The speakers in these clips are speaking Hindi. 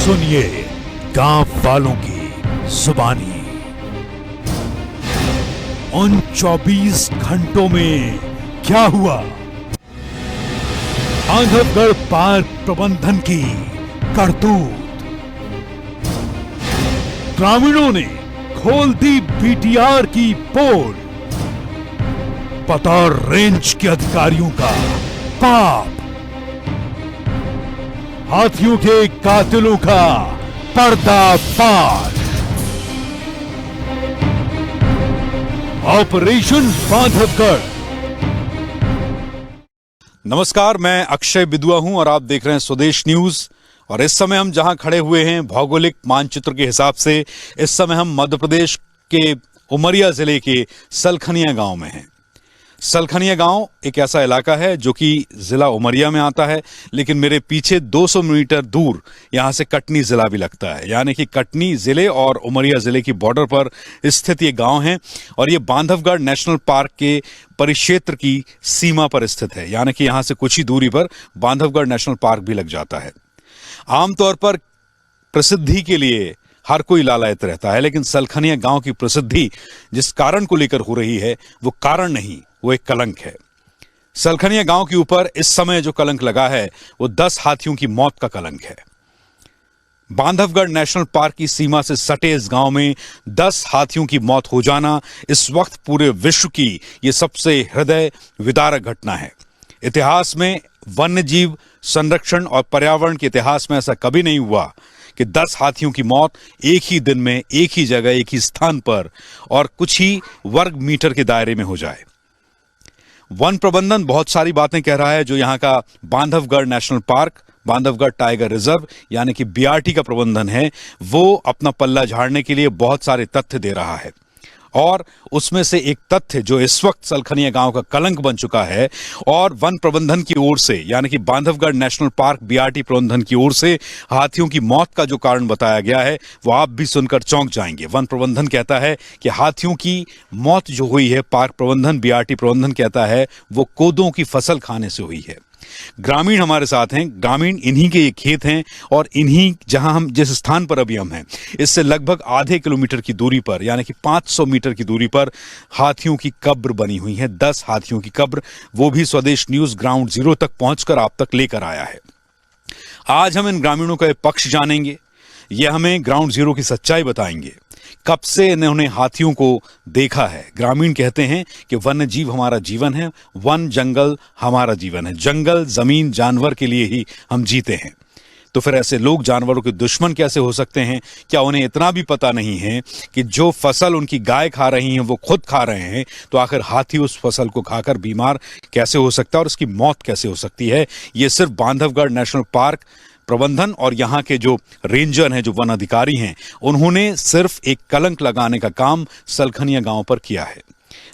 सुनिए गांव वालों की जुबानी। उन 24 घंटों में क्या हुआ? बांधवगढ़ पार्क प्रबंधन की करतूत। ग्रामीणों ने खोल दी बीटीआर की पोल। बतौर रेंज के अधिकारियों का पाप। हाथियों के कातिलों का पर्दाफाश। ऑपरेशन बांधवगढ़। नमस्कार, मैं अक्षय बिदुआ हूं और आप देख रहे हैं स्वदेश न्यूज। और इस समय हम जहां खड़े हुए हैं भौगोलिक मानचित्र के हिसाब से, इस समय हम मध्य प्रदेश के उमरिया जिले के सलखनिया गांव में हैं। सलखनिया गांव एक ऐसा इलाका है जो कि जिला उमरिया में आता है, लेकिन मेरे पीछे 200 मीटर दूर यहां से कटनी जिला भी लगता है। यानी कि कटनी जिले और उमरिया जिले की बॉर्डर पर स्थित ये गांव है और ये बांधवगढ़ नेशनल पार्क के परिक्षेत्र की सीमा पर स्थित है। यानी कि यहां से कुछ ही दूरी पर बांधवगढ़ नेशनल पार्क भी लग जाता है। आमतौर पर प्रसिद्धि के लिए हर कोई लालायित रहता है, लेकिन सलखनिया गांव की प्रसिद्धि जिस कारण को लेकर हो रही है वो कारण नहीं, वो एक कलंक है। सलखनिया गांव के ऊपर इस समय जो कलंक लगा है वो 10 हाथियों की मौत का कलंक है। बांधवगढ़ नेशनल पार्क की सीमा से सटे इस गांव में 10 हाथियों की मौत हो जाना इस वक्त पूरे विश्व की ये सबसे हृदय विदारक घटना है। इतिहास में वन्य जीव संरक्षण और पर्यावरण के इतिहास में ऐसा कभी नहीं हुआ कि 10 हाथियों की मौत एक ही दिन में, एक ही जगह, एक ही स्थान पर और कुछ ही वर्ग मीटर के दायरे में हो जाए। वन प्रबंधन बहुत सारी बातें कह रहा है। जो यहाँ का Bandhavgarh national park, Bandhavgarh tiger reserve यानी कि बीआरटी का प्रबंधन है, वो अपना पल्ला झाड़ने के लिए बहुत सारे तथ्य दे रहा है। और उसमें से एक तथ्य जो इस वक्त सलखनिया गांव का कलंक बन चुका है और वन प्रबंधन की ओर से यानी कि बांधवगढ़ नेशनल पार्क बीआरटी प्रबंधन की ओर से हाथियों की मौत का जो कारण बताया गया है वो आप भी सुनकर चौंक जाएंगे। वन प्रबंधन कहता है कि हाथियों की मौत जो हुई है, पार्क प्रबंधन बीआरटी प्रबंधन कहता है वो कोदों की फसल खाने से हुई है। ग्रामीण हमारे साथ हैं, ग्रामीण इन्हीं के ये खेत हैं और इन्हीं जहां हम जिस स्थान पर अभी हम हैं इससे लगभग आधे किलोमीटर की दूरी पर यानी कि 500 मीटर की दूरी पर हाथियों की कब्र बनी हुई है। 10 हाथियों की कब्र, वो भी स्वदेश न्यूज ग्राउंड जीरो तक पहुंचकर आप तक लेकर आया है। आज हम इन ग्रामीणों का पक्ष जानेंगे, ये हमें ग्राउंड जीरो की सच्चाई बताएंगे। कब से इन्होंने हाथियों को देखा है? ग्रामीण कहते हैं कि वन्य जीव हमारा जीवन है, वन जंगल हमारा जीवन है। जंगल, जमीन, जानवर के लिए ही हम जीते हैं। तो फिर ऐसे लोग जानवरों के दुश्मन कैसे हो सकते हैं? क्या उन्हें इतना भी पता नहीं है कि जो फसल उनकी गाय खा रही है वो खुद खा रहे हैं? तो आखिर हाथी उस फसल को खाकर बीमार कैसे हो सकता है और उसकी मौत कैसे हो सकती है? ये सिर्फ बांधवगढ़ नेशनल पार्क प्रबंधन और यहाँ के जो रेंजर हैं, जो वन अधिकारी हैं, उन्होंने सिर्फ एक कलंक लगाने का काम सलखनिया गांव पर किया है।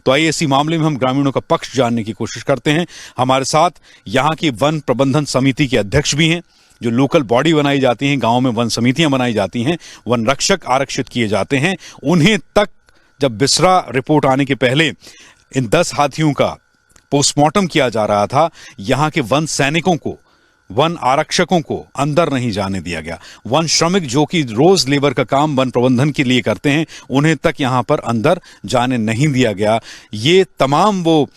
तो आइए इसी मामले में हम ग्रामीणों का पक्ष जानने की कोशिश करते हैं। हमारे साथ यहाँ की वन प्रबंधन समिति के अध्यक्ष भी हैं। जो लोकल बॉडी बनाई जाती हैं, गांव में वन समितियां बनाई जाती हैं, वन रक्षक आरक्षित किए जाते हैं, उन्हें तक जब बिसरा रिपोर्ट आने के पहले इन 10 हाथियों का पोस्टमार्टम किया जा रहा था, यहाँ के वन सैनिकों को, वन आरक्षकों को अंदर नहीं जाने दिया गया। वन श्रमिक जो कि रोज लेबर का काम वन प्रबंधन के लिए करते हैं, उन्हें तक यहां पर अंदर जाने नहीं दिया गया। ये तमाम वो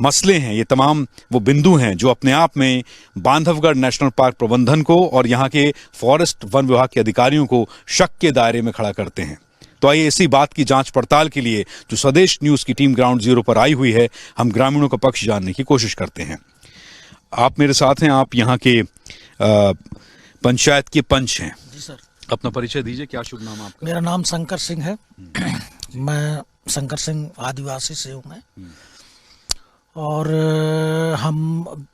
मसले हैं, ये तमाम वो बिंदु हैं जो अपने आप में बांधवगढ़ नेशनल पार्क प्रबंधन को और यहाँ के फॉरेस्ट वन विभाग के अधिकारियों को शक के दायरे में खड़ा करते हैं। तो आइए इसी बात की जांच पड़ताल के लिए जो स्वदेश न्यूज की टीम ग्राउंड जीरो पर आई हुई है, हम ग्रामीणों का पक्ष जानने की कोशिश करते हैं। आप मेरे साथ हैं, आप यहाँ के पंचायत के पंच हैं। जी सर। अपना परिचय दीजिए, क्या शुभ नाम आपका? मेरा नाम शंकर सिंह है। मैं शंकर सिंह आदिवासी से हूँ मैं। और हम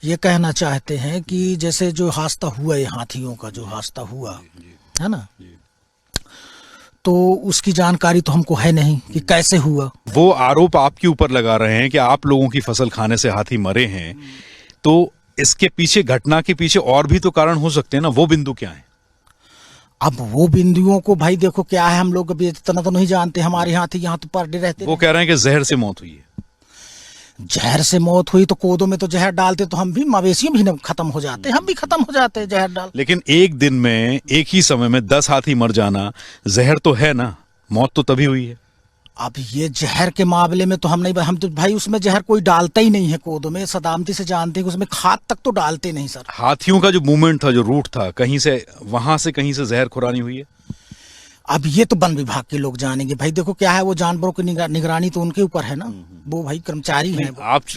ये कहना चाहते हैं कि जैसे जो हादसा हुआ, ये हाथियों का जो हादसा हुआ है ना, तो उसकी जानकारी तो हमको है नहीं कि कैसे हुआ। वो आरोप आपके ऊपर लगा रहे हैं कि आप लोगों की फसल खाने से हाथी मरे हैं, तो इसके पीछे, घटना के पीछे और भी तो कारण हो सकते हैं ना, वो बिंदु क्या है? अब वो बिंदुओं को भाई देखो क्या है, हम लोग अभी इतना तो नहीं जानते। हमारे हाथी यहाँ तो पर डे रहते। वो कह रहे हैं कि जहर से मौत हुई है। जहर से मौत हुई तो कोदो में तो जहर डालते तो हम भी मवेशियों भी खत्म हो जाते, हम भी खत्म हो जाते जहर डाल। लेकिन एक दिन में एक ही समय में 10 हाथी मर जाना जहर तो है ना, मौत तो तभी हुई है। अब ये जहर के मामले में तो हम तो भाई उसमें जहर कोई डालता ही नहीं है कोदो में, सदामती से जानते हैं कि उसमें खाद तक तो डालते नहीं सर। हाथियों का जो मूवमेंट था, जो रूट था, कहीं से वहां से कहीं से जहर खुरानी हुई है। अब ये तो वन विभाग के लोग जानेंगे भाई, देखो क्या है वो जानवरों की निगरानी तो उनके ऊपर है ना, वो भाई कर्मचारी हैं।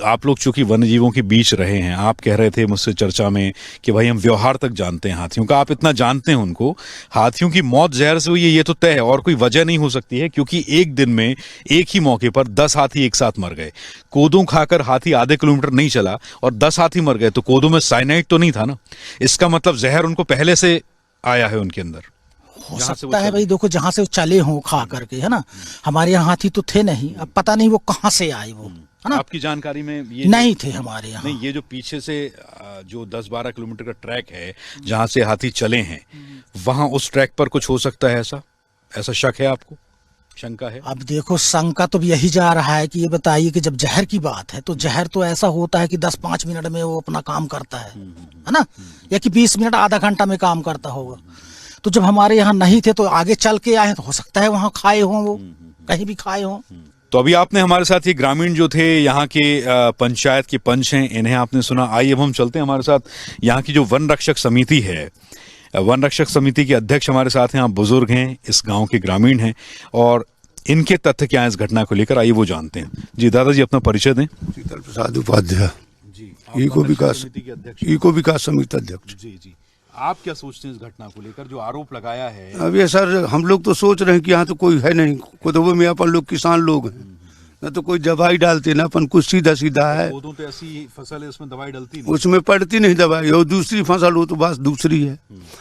आप लोग चूंकि वन्य जीवों के बीच रहे हैं, आप कह रहे थे मुझसे चर्चा में कि भाई हम व्यवहार तक जानते हैं हाथियों का, आप इतना जानते हैं उनको, हाथियों की मौत जहर से हुई है ये तो तय है, और कोई वजह नहीं हो सकती है, क्योंकि एक दिन में एक ही मौके पर 10 हाथी एक साथ मर गए। कोदो खाकर हाथी आधे किलोमीटर नहीं चला और 10 हाथी मर गए, तो कोदो में साइनाइड तो नहीं था ना, इसका मतलब जहर उनको पहले से आया है उनके अंदर। हो सकता है भाई, देखो जहां से वो चले हों खा करके, है ना, हमारे यहाँ हाथी तो थे नहीं, अब पता नहीं वो कहाँ से आए वो, है ना। आपकी जानकारी में ये नहीं थे हमारे यहाँ। नहीं, ये जो पीछे से जो 10-12 किलोमीटर का ट्रैक है जहां से हाथी चले हैं, वहां उस ट्रैक पर कुछ हो सकता है, ऐसा शक है आपको, शंका है? अब देखो शंका तो यही जा रहा है कि ये बताइए कि जब जहर की बात है तो जहर तो ऐसा होता है कि 10-5 मिनट में वो अपना काम करता है ना, या कि 20 मिनट आधा घंटा में काम करता होगा। तो जब हमारे यहाँ नहीं थे तो आगे चल के आए, तो हो सकता है वहां खाए हों, वो कहीं भी खाए हों। तो अभी आपने हमारे साथ ये ग्रामीण जो थे यहाँ के पंचायत के पंच हैं, इन्हें आपने सुना। आइए अब हम चलते हैं, हमारे साथ यहाँ की जो वन रक्षक समिति है, वन रक्षक समिति के अध्यक्ष हमारे साथ हैं, आप बुजुर्ग हैं, इस गांव के ग्रामीण हैं, और इनके तथ्य क्या है इस घटना को लेकर, आइए वो जानते हैं। जी दादाजी, अपना परिचय दें। शीतल प्रसाद उपाध्याय जी, इको विकास समिति अध्यक्ष। जी जी, आप क्या सोचते हैं इस घटना को लेकर, जो आरोप लगाया है? अब ये सर हम लोग तो सोच रहे हैं कि यहाँ तो कोई है नहीं, कोदो में अपन लोग किसान लोग हैं, न तो कोई दवाई डालते ना अपन, कुछ सीधा सीधा है। कोदो तो ऐसी फसल है उसमें दवाई डलती नहीं, उसमें पड़ती नहीं दवाई, और दूसरी फसल हो तो बस दूसरी है।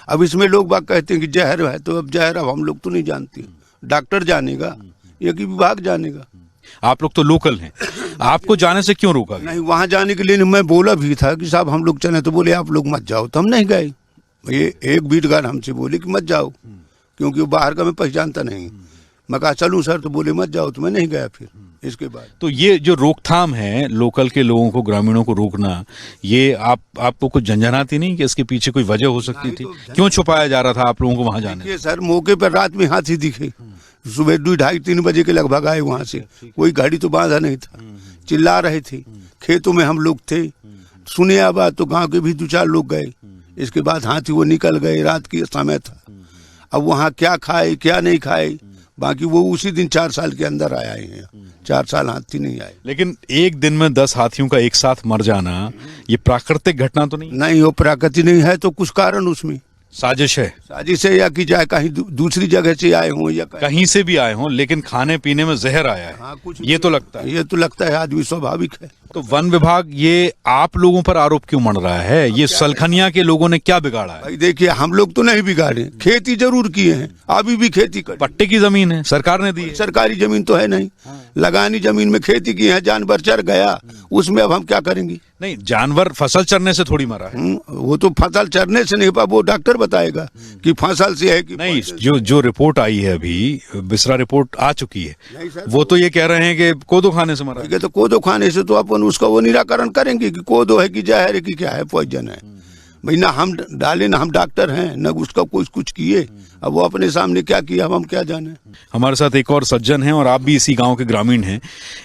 अब इसमें लोग बात कहते हैं कि जहर है, तो अब जहर अब हम लोग तो नहीं जानते, डॉक्टर जानेगा, एक ही विभाग जानेगा। आप लोग तो लोकल हैं, आपको जाने से क्यों रोका गया? नहीं, वहाँ जाने के लिए मैं बोला भी था कि साहब हम लोग चले, तो बोले आप लोग मत जाओ, तो हम नहीं गए। ये एक बीटगार हमसे बोले कि मत जाओ, क्योंकि वो बाहर का मैं पहचानता नहीं। मैं कहा चलूं सर, तो बोले मत जाओ, तो मैं नहीं गया फिर इसके बाद। तो ये जो रोकथाम है, लोकल के लोगों को, ग्रामीणों को रोकना, ये आपको कुछ झंझनाती नहीं कि इसके पीछे कोई वजह हो सकती थी? क्यों छुपाया जा रहा था आप लोगों को वहां जाने? देखिए सर, मौके पर रात में हाथी दिखे, सुबह 2-2:30-3 बजे के लगभग आए वहां से, कोई गाड़ी तो बांधा नहीं था, चिल्ला रहे थे, खेतों में हम लोग थे, सुने आवाज तो गांव के भी 2-4 लोग गए। इसके बाद हाथी वो निकल गए, रात की समय था। अब वहाँ क्या खाए क्या नहीं खाए, बाकी वो उसी दिन 4 साल के अंदर आए हैं, 4 साल हाथी नहीं आए। लेकिन एक दिन में 10 हाथियों का एक साथ मर जाना, ये प्राकृतिक घटना तो नहीं? नहीं, वो प्राकृतिक नहीं है, तो कुछ कारण उसमें साजिश है। साजिश है, या कि चाहे कहीं दूसरी जगह से आए हों, या कहीं से भी आए हों, लेकिन खाने पीने में जहर आया है। हाँ, कुछ ये तो लगता है। ये तो लगता है, आदमी स्वाभाविक है। तो वन विभाग ये आप लोगों पर आरोप क्यों मढ़ रहा है? ये सलखनिया के लोगों ने क्या बिगाड़ा है? भाई देखिए, हम लोग तो नहीं बिगाड़े, खेती जरूर किए हैं, अभी भी खेती कर। पट्टे की जमीन है, सरकार ने दी है। सरकारी जमीन तो है नहीं, लगानी जमीन में खेती की है, जानवर चर गया, उसमें अब हम क्या करेंगे? नहीं, जानवर फसल चरने से थोड़ी मरा है। वो तो फसल चरने से नहीं, वो डॉक्टर बताएगा कि फसल से है कि नहीं, जो रिपोर्ट आई है अभी, बिसरा रिपोर्ट आ चुकी है, नहीं सर, वो तो ये कह रहे हैं कि कोदो खाने से मरा है। तो कोदो खाने से तो अपन उसका वो निराकरण करेंगे कि कोदो है कि जहर है कि क्या है, पॉइजन है। भाई ना हम डाले, ना हम डॉक्टर हैं, ना उसका कुछ किए। अब वो अपने सामने क्या किया, अब हम क्या जाने। हमारे साथ एक और सज्जन हैं, और आप भी इसी गांव के ग्रामीण हैं।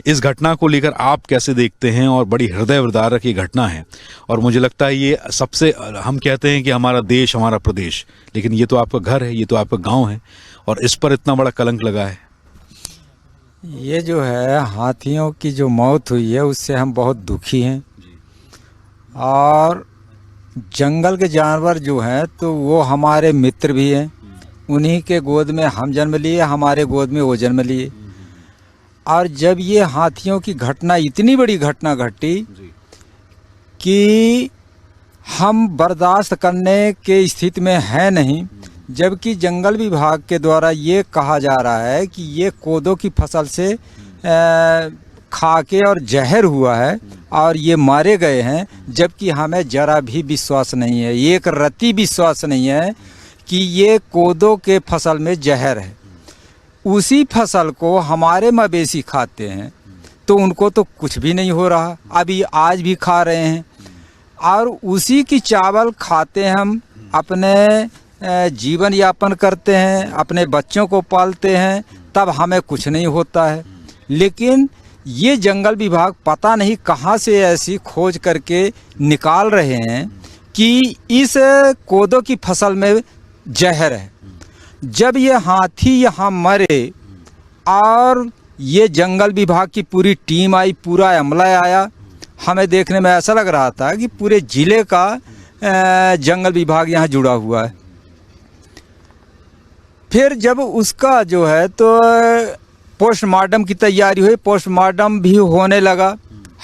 इस घटना को लेकर आप कैसे देखते हैं? और बड़ी हृदय विदारक ये घटना है, और मुझे लगता है ये सबसे, हम कहते हैं कि हमारा देश, हमारा प्रदेश, लेकिन ये तो आपका घर है, ये तो आपका गाँव है, और इस पर इतना बड़ा कलंक लगा है। ये जो है हाथियों की जो मौत हुई है, उससे हम बहुत दुखी हैं। और जंगल के जानवर जो हैं तो वो हमारे मित्र भी हैं, उन्हीं के गोद में हम जन्म लिए, हमारे गोद में वो जन्म लिए। और जब ये हाथियों की घटना, इतनी बड़ी घटना घटी कि हम बर्दाश्त करने के स्थिति में है नहीं, जबकि जंगल विभाग के द्वारा ये कहा जा रहा है कि ये कोदो की फसल से खा के और जहर हुआ है और ये मारे गए हैं, जबकि हमें जरा भी विश्वास नहीं है, एक रत्ती विश्वास नहीं है कि ये कोदो के फसल में जहर है। उसी फसल को हमारे मवेशी खाते हैं, तो उनको तो कुछ भी नहीं हो रहा, अभी आज भी खा रहे हैं। और उसी की चावल खाते हम अपने जीवन यापन करते हैं, अपने बच्चों को पालते हैं, तब हमें कुछ नहीं होता है। लेकिन ये जंगल विभाग पता नहीं कहाँ से ऐसी खोज करके निकाल रहे हैं कि इस कोदो की फसल में जहर है। जब ये हाथी यहाँ मरे और ये जंगल विभाग की पूरी टीम आई, पूरा अमला आया, हमें देखने में ऐसा लग रहा था कि पूरे जिले का जंगल विभाग यहाँ जुड़ा हुआ है। फिर जब उसका जो है तो पोस्टमार्टम की तैयारी हुई, पोस्टमार्टम भी होने लगा।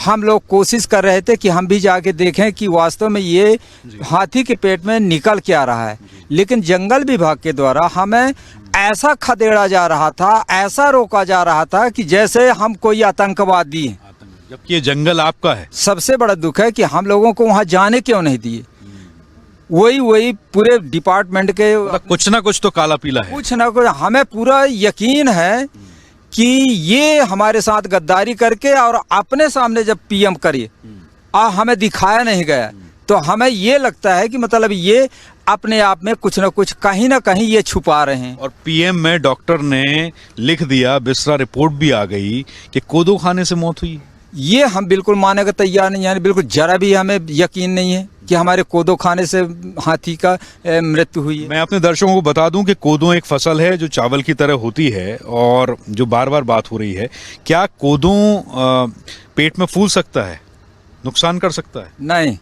हम लोग कोशिश कर रहे थे कि हम भी जाके देखें कि वास्तव में ये हाथी के पेट में निकल क्या रहा है, लेकिन जंगल विभाग के द्वारा हमें ऐसा खदेड़ा जा रहा था, ऐसा रोका जा रहा था कि जैसे हम कोई आतंकवादी हैं। जबकि ये जंगल आपका है। सबसे बड़ा दुख है कि हम लोगों को वहाँ जाने क्यों नहीं दिए। वही पूरे डिपार्टमेंट के कुछ ना कुछ तो काला पीला है। कुछ ना कुछ हमें पूरा यकीन है कि ये हमारे साथ गद्दारी करके और अपने सामने जब पीएम करिए और हमें दिखाया नहीं गया, तो हमें ये लगता है कि मतलब ये अपने आप में कुछ ना कहीं ये छुपा रहे हैं। और पीएम में डॉक्टर ने लिख दिया, बिस्रा रिपोर्ट भी आ गई कि कोदो खाने से मौत हुई। ये हम बिल्कुल मानने का तैयार नहीं है, बिल्कुल जरा भी हमें यकीन नहीं है कि हमारे कोदो खाने से हाथी का मृत्यु हुई है। मैं अपने दर्शकों को बता दूं कि कोदो एक फसल है जो चावल की तरह होती है और जो बार बार बात हो रही है, क्या कोदो पेट में फूल सकता है, नुकसान कर सकता है? नहीं।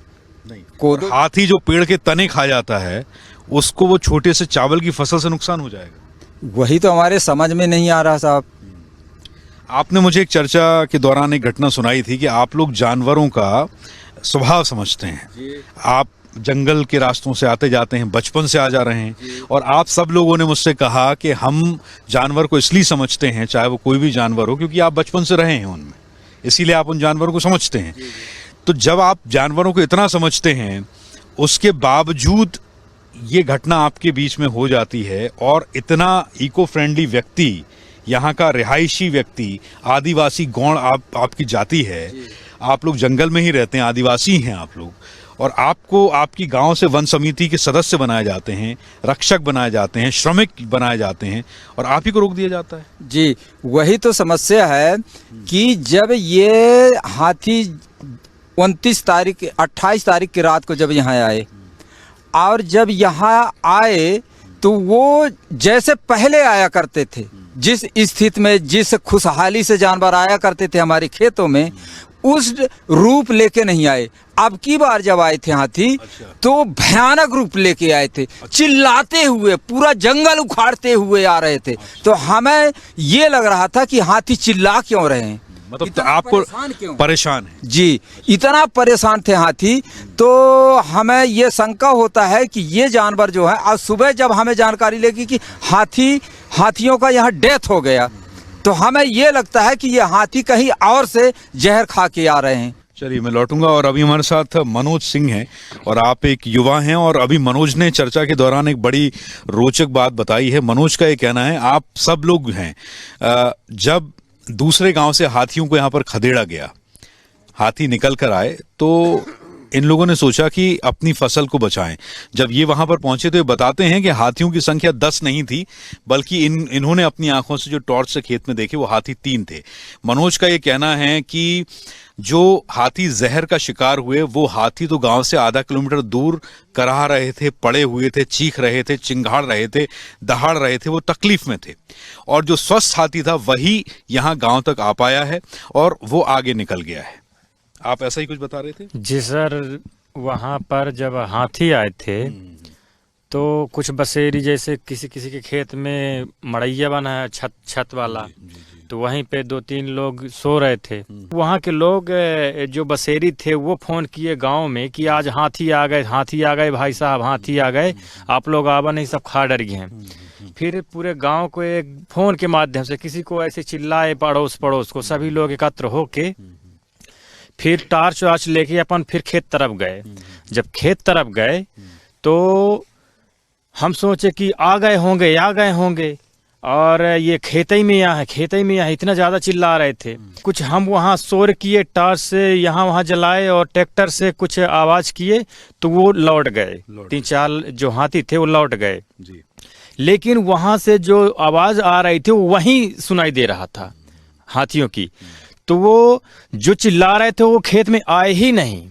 कोदो हाथी जो पेड़ के तने खा जाता है उसको वो छोटे से चावल की फसल से नुकसान हो जाएगा। वही तो हमारे समझ में नहीं आ रहा साहब। आपने मुझे एक चर्चा के दौरान एक घटना सुनाई थी कि आप लोग जानवरों का स्वभाव समझते हैं। आप जंगल के रास्तों से आते जाते हैं, बचपन से आ जा रहे हैं, और आप सब लोगों ने मुझसे कहा कि हम जानवर को इसलिए समझते हैं, चाहे वो कोई भी जानवर हो, क्योंकि आप बचपन से रहे हैं उनमें, इसीलिए आप उन जानवरों को समझते हैं। तो जब आप जानवरों को इतना समझते हैं, उसके बावजूद ये घटना आपके बीच में हो जाती है और इतना इको फ्रेंडली व्यक्ति, यहाँ का रिहायशी व्यक्ति, आदिवासी गौण आपकी जाति है, आप लोग जंगल में ही रहते हैं, आदिवासी हैं आप लोग, और आपको आपकी गांव से वन समिति के सदस्य बनाए जाते हैं, रक्षक बनाए जाते हैं, श्रमिक बनाए जाते हैं, और आप ही को रोक दिया जाता है। जी, वही तो समस्या है कि जब ये हाथी 28 तारीख की रात को जब यहाँ आए, और जब यहाँ आए तो वो जैसे पहले आया करते थे, जिस स्थिति में, जिस खुशहाली से जानवर आया करते थे हमारे खेतों में, उस रूप लेके नहीं आए। अब की बार जब आए थे हाथी, तो भयानक रूप लेके आए थे, चिल्लाते हुए, पूरा जंगल उखाड़ते हुए आ रहे थे। तो हमें ये लग रहा था कि हाथी चिल्ला क्यों रहे हैं, मतलब तो आपको परेशान है। जी, इतना परेशान थे हाथी। तो हमें ये शंका होता है कि ये जानवर जो है, आज सुबह जब हमें जानकारी लगी कि हाथियों का यहाँ डेथ हो गया, तो हमें ये लगता है कि ये हाथी कहीं और से जहर खा के आ रहे हैं। चलिए, मैं लौटूंगा। और अभी हमारे साथ मनोज सिंह हैं, और आप एक युवा हैं, और अभी मनोज ने चर्चा के दौरान एक बड़ी रोचक बात बताई है। मनोज का ये कहना है, आप सब लोग हैं, जब दूसरे गांव से हाथियों को यहाँ पर खदेड़ा गया, हाथी निकल कर आए, तो इन लोगों ने सोचा कि अपनी फसल को बचाएं। जब ये वहां पर पहुंचे तो ये बताते हैं कि हाथियों की संख्या 10 नहीं थी, बल्कि इन्होंने अपनी आंखों से जो टॉर्च से खेत में देखे वो हाथी 3 थे। मनोज का ये कहना है कि जो हाथी जहर का शिकार हुए, वो हाथी तो गांव से आधा किलोमीटर दूर कराह रहे थे, पड़े हुए थे, चीख रहे थे, चिंगाड़ रहे थे, दहाड़ रहे थे, वो तकलीफ में थे, और जो स्वस्थ हाथी था वही यहाँ गांव तक आ पाया है और वो आगे निकल गया है। आप ऐसा ही कुछ बता रहे थे? जी सर, वहाँ पर जब हाथी आए थे तो कुछ बसेरी, जैसे किसी के खेत में मड़ैया बना है छत वाला, तो वहीं पे 2-3 लोग सो रहे थे। वहाँ के लोग जो बसेरी थे वो फोन किए गांव में कि आज हाथी आ गए भाई साहब, हाथी आ गए, आप लोग आवा नहीं, सब खा डर गए हैं। फिर पूरे गांव को एक फोन के माध्यम से किसी को ऐसे चिल्लाए, पड़ोस को, सभी लोग एकत्र होके फिर टार्च वार्च लेके अपन फिर खेत तरफ गए। जब खेत तरफ गए तो हम सोचे कि आ गए होंगे, और ये खेतई में यहाँ है, खेतई में यहाँ, इतना ज्यादा चिल्ला रहे थे। कुछ हम वहाँ शोर किए, टॉर्च से यहाँ वहाँ जलाए और ट्रैक्टर से कुछ आवाज किए तो वो लौट गए। 3-4 जो हाथी थे वो लौट गए जी। लेकिन वहां से जो आवाज आ रही थी वो वहीं सुनाई दे रहा था हाथियों की। तो वो जो चिल्ला रहे थे वो खेत में आए ही नहीं,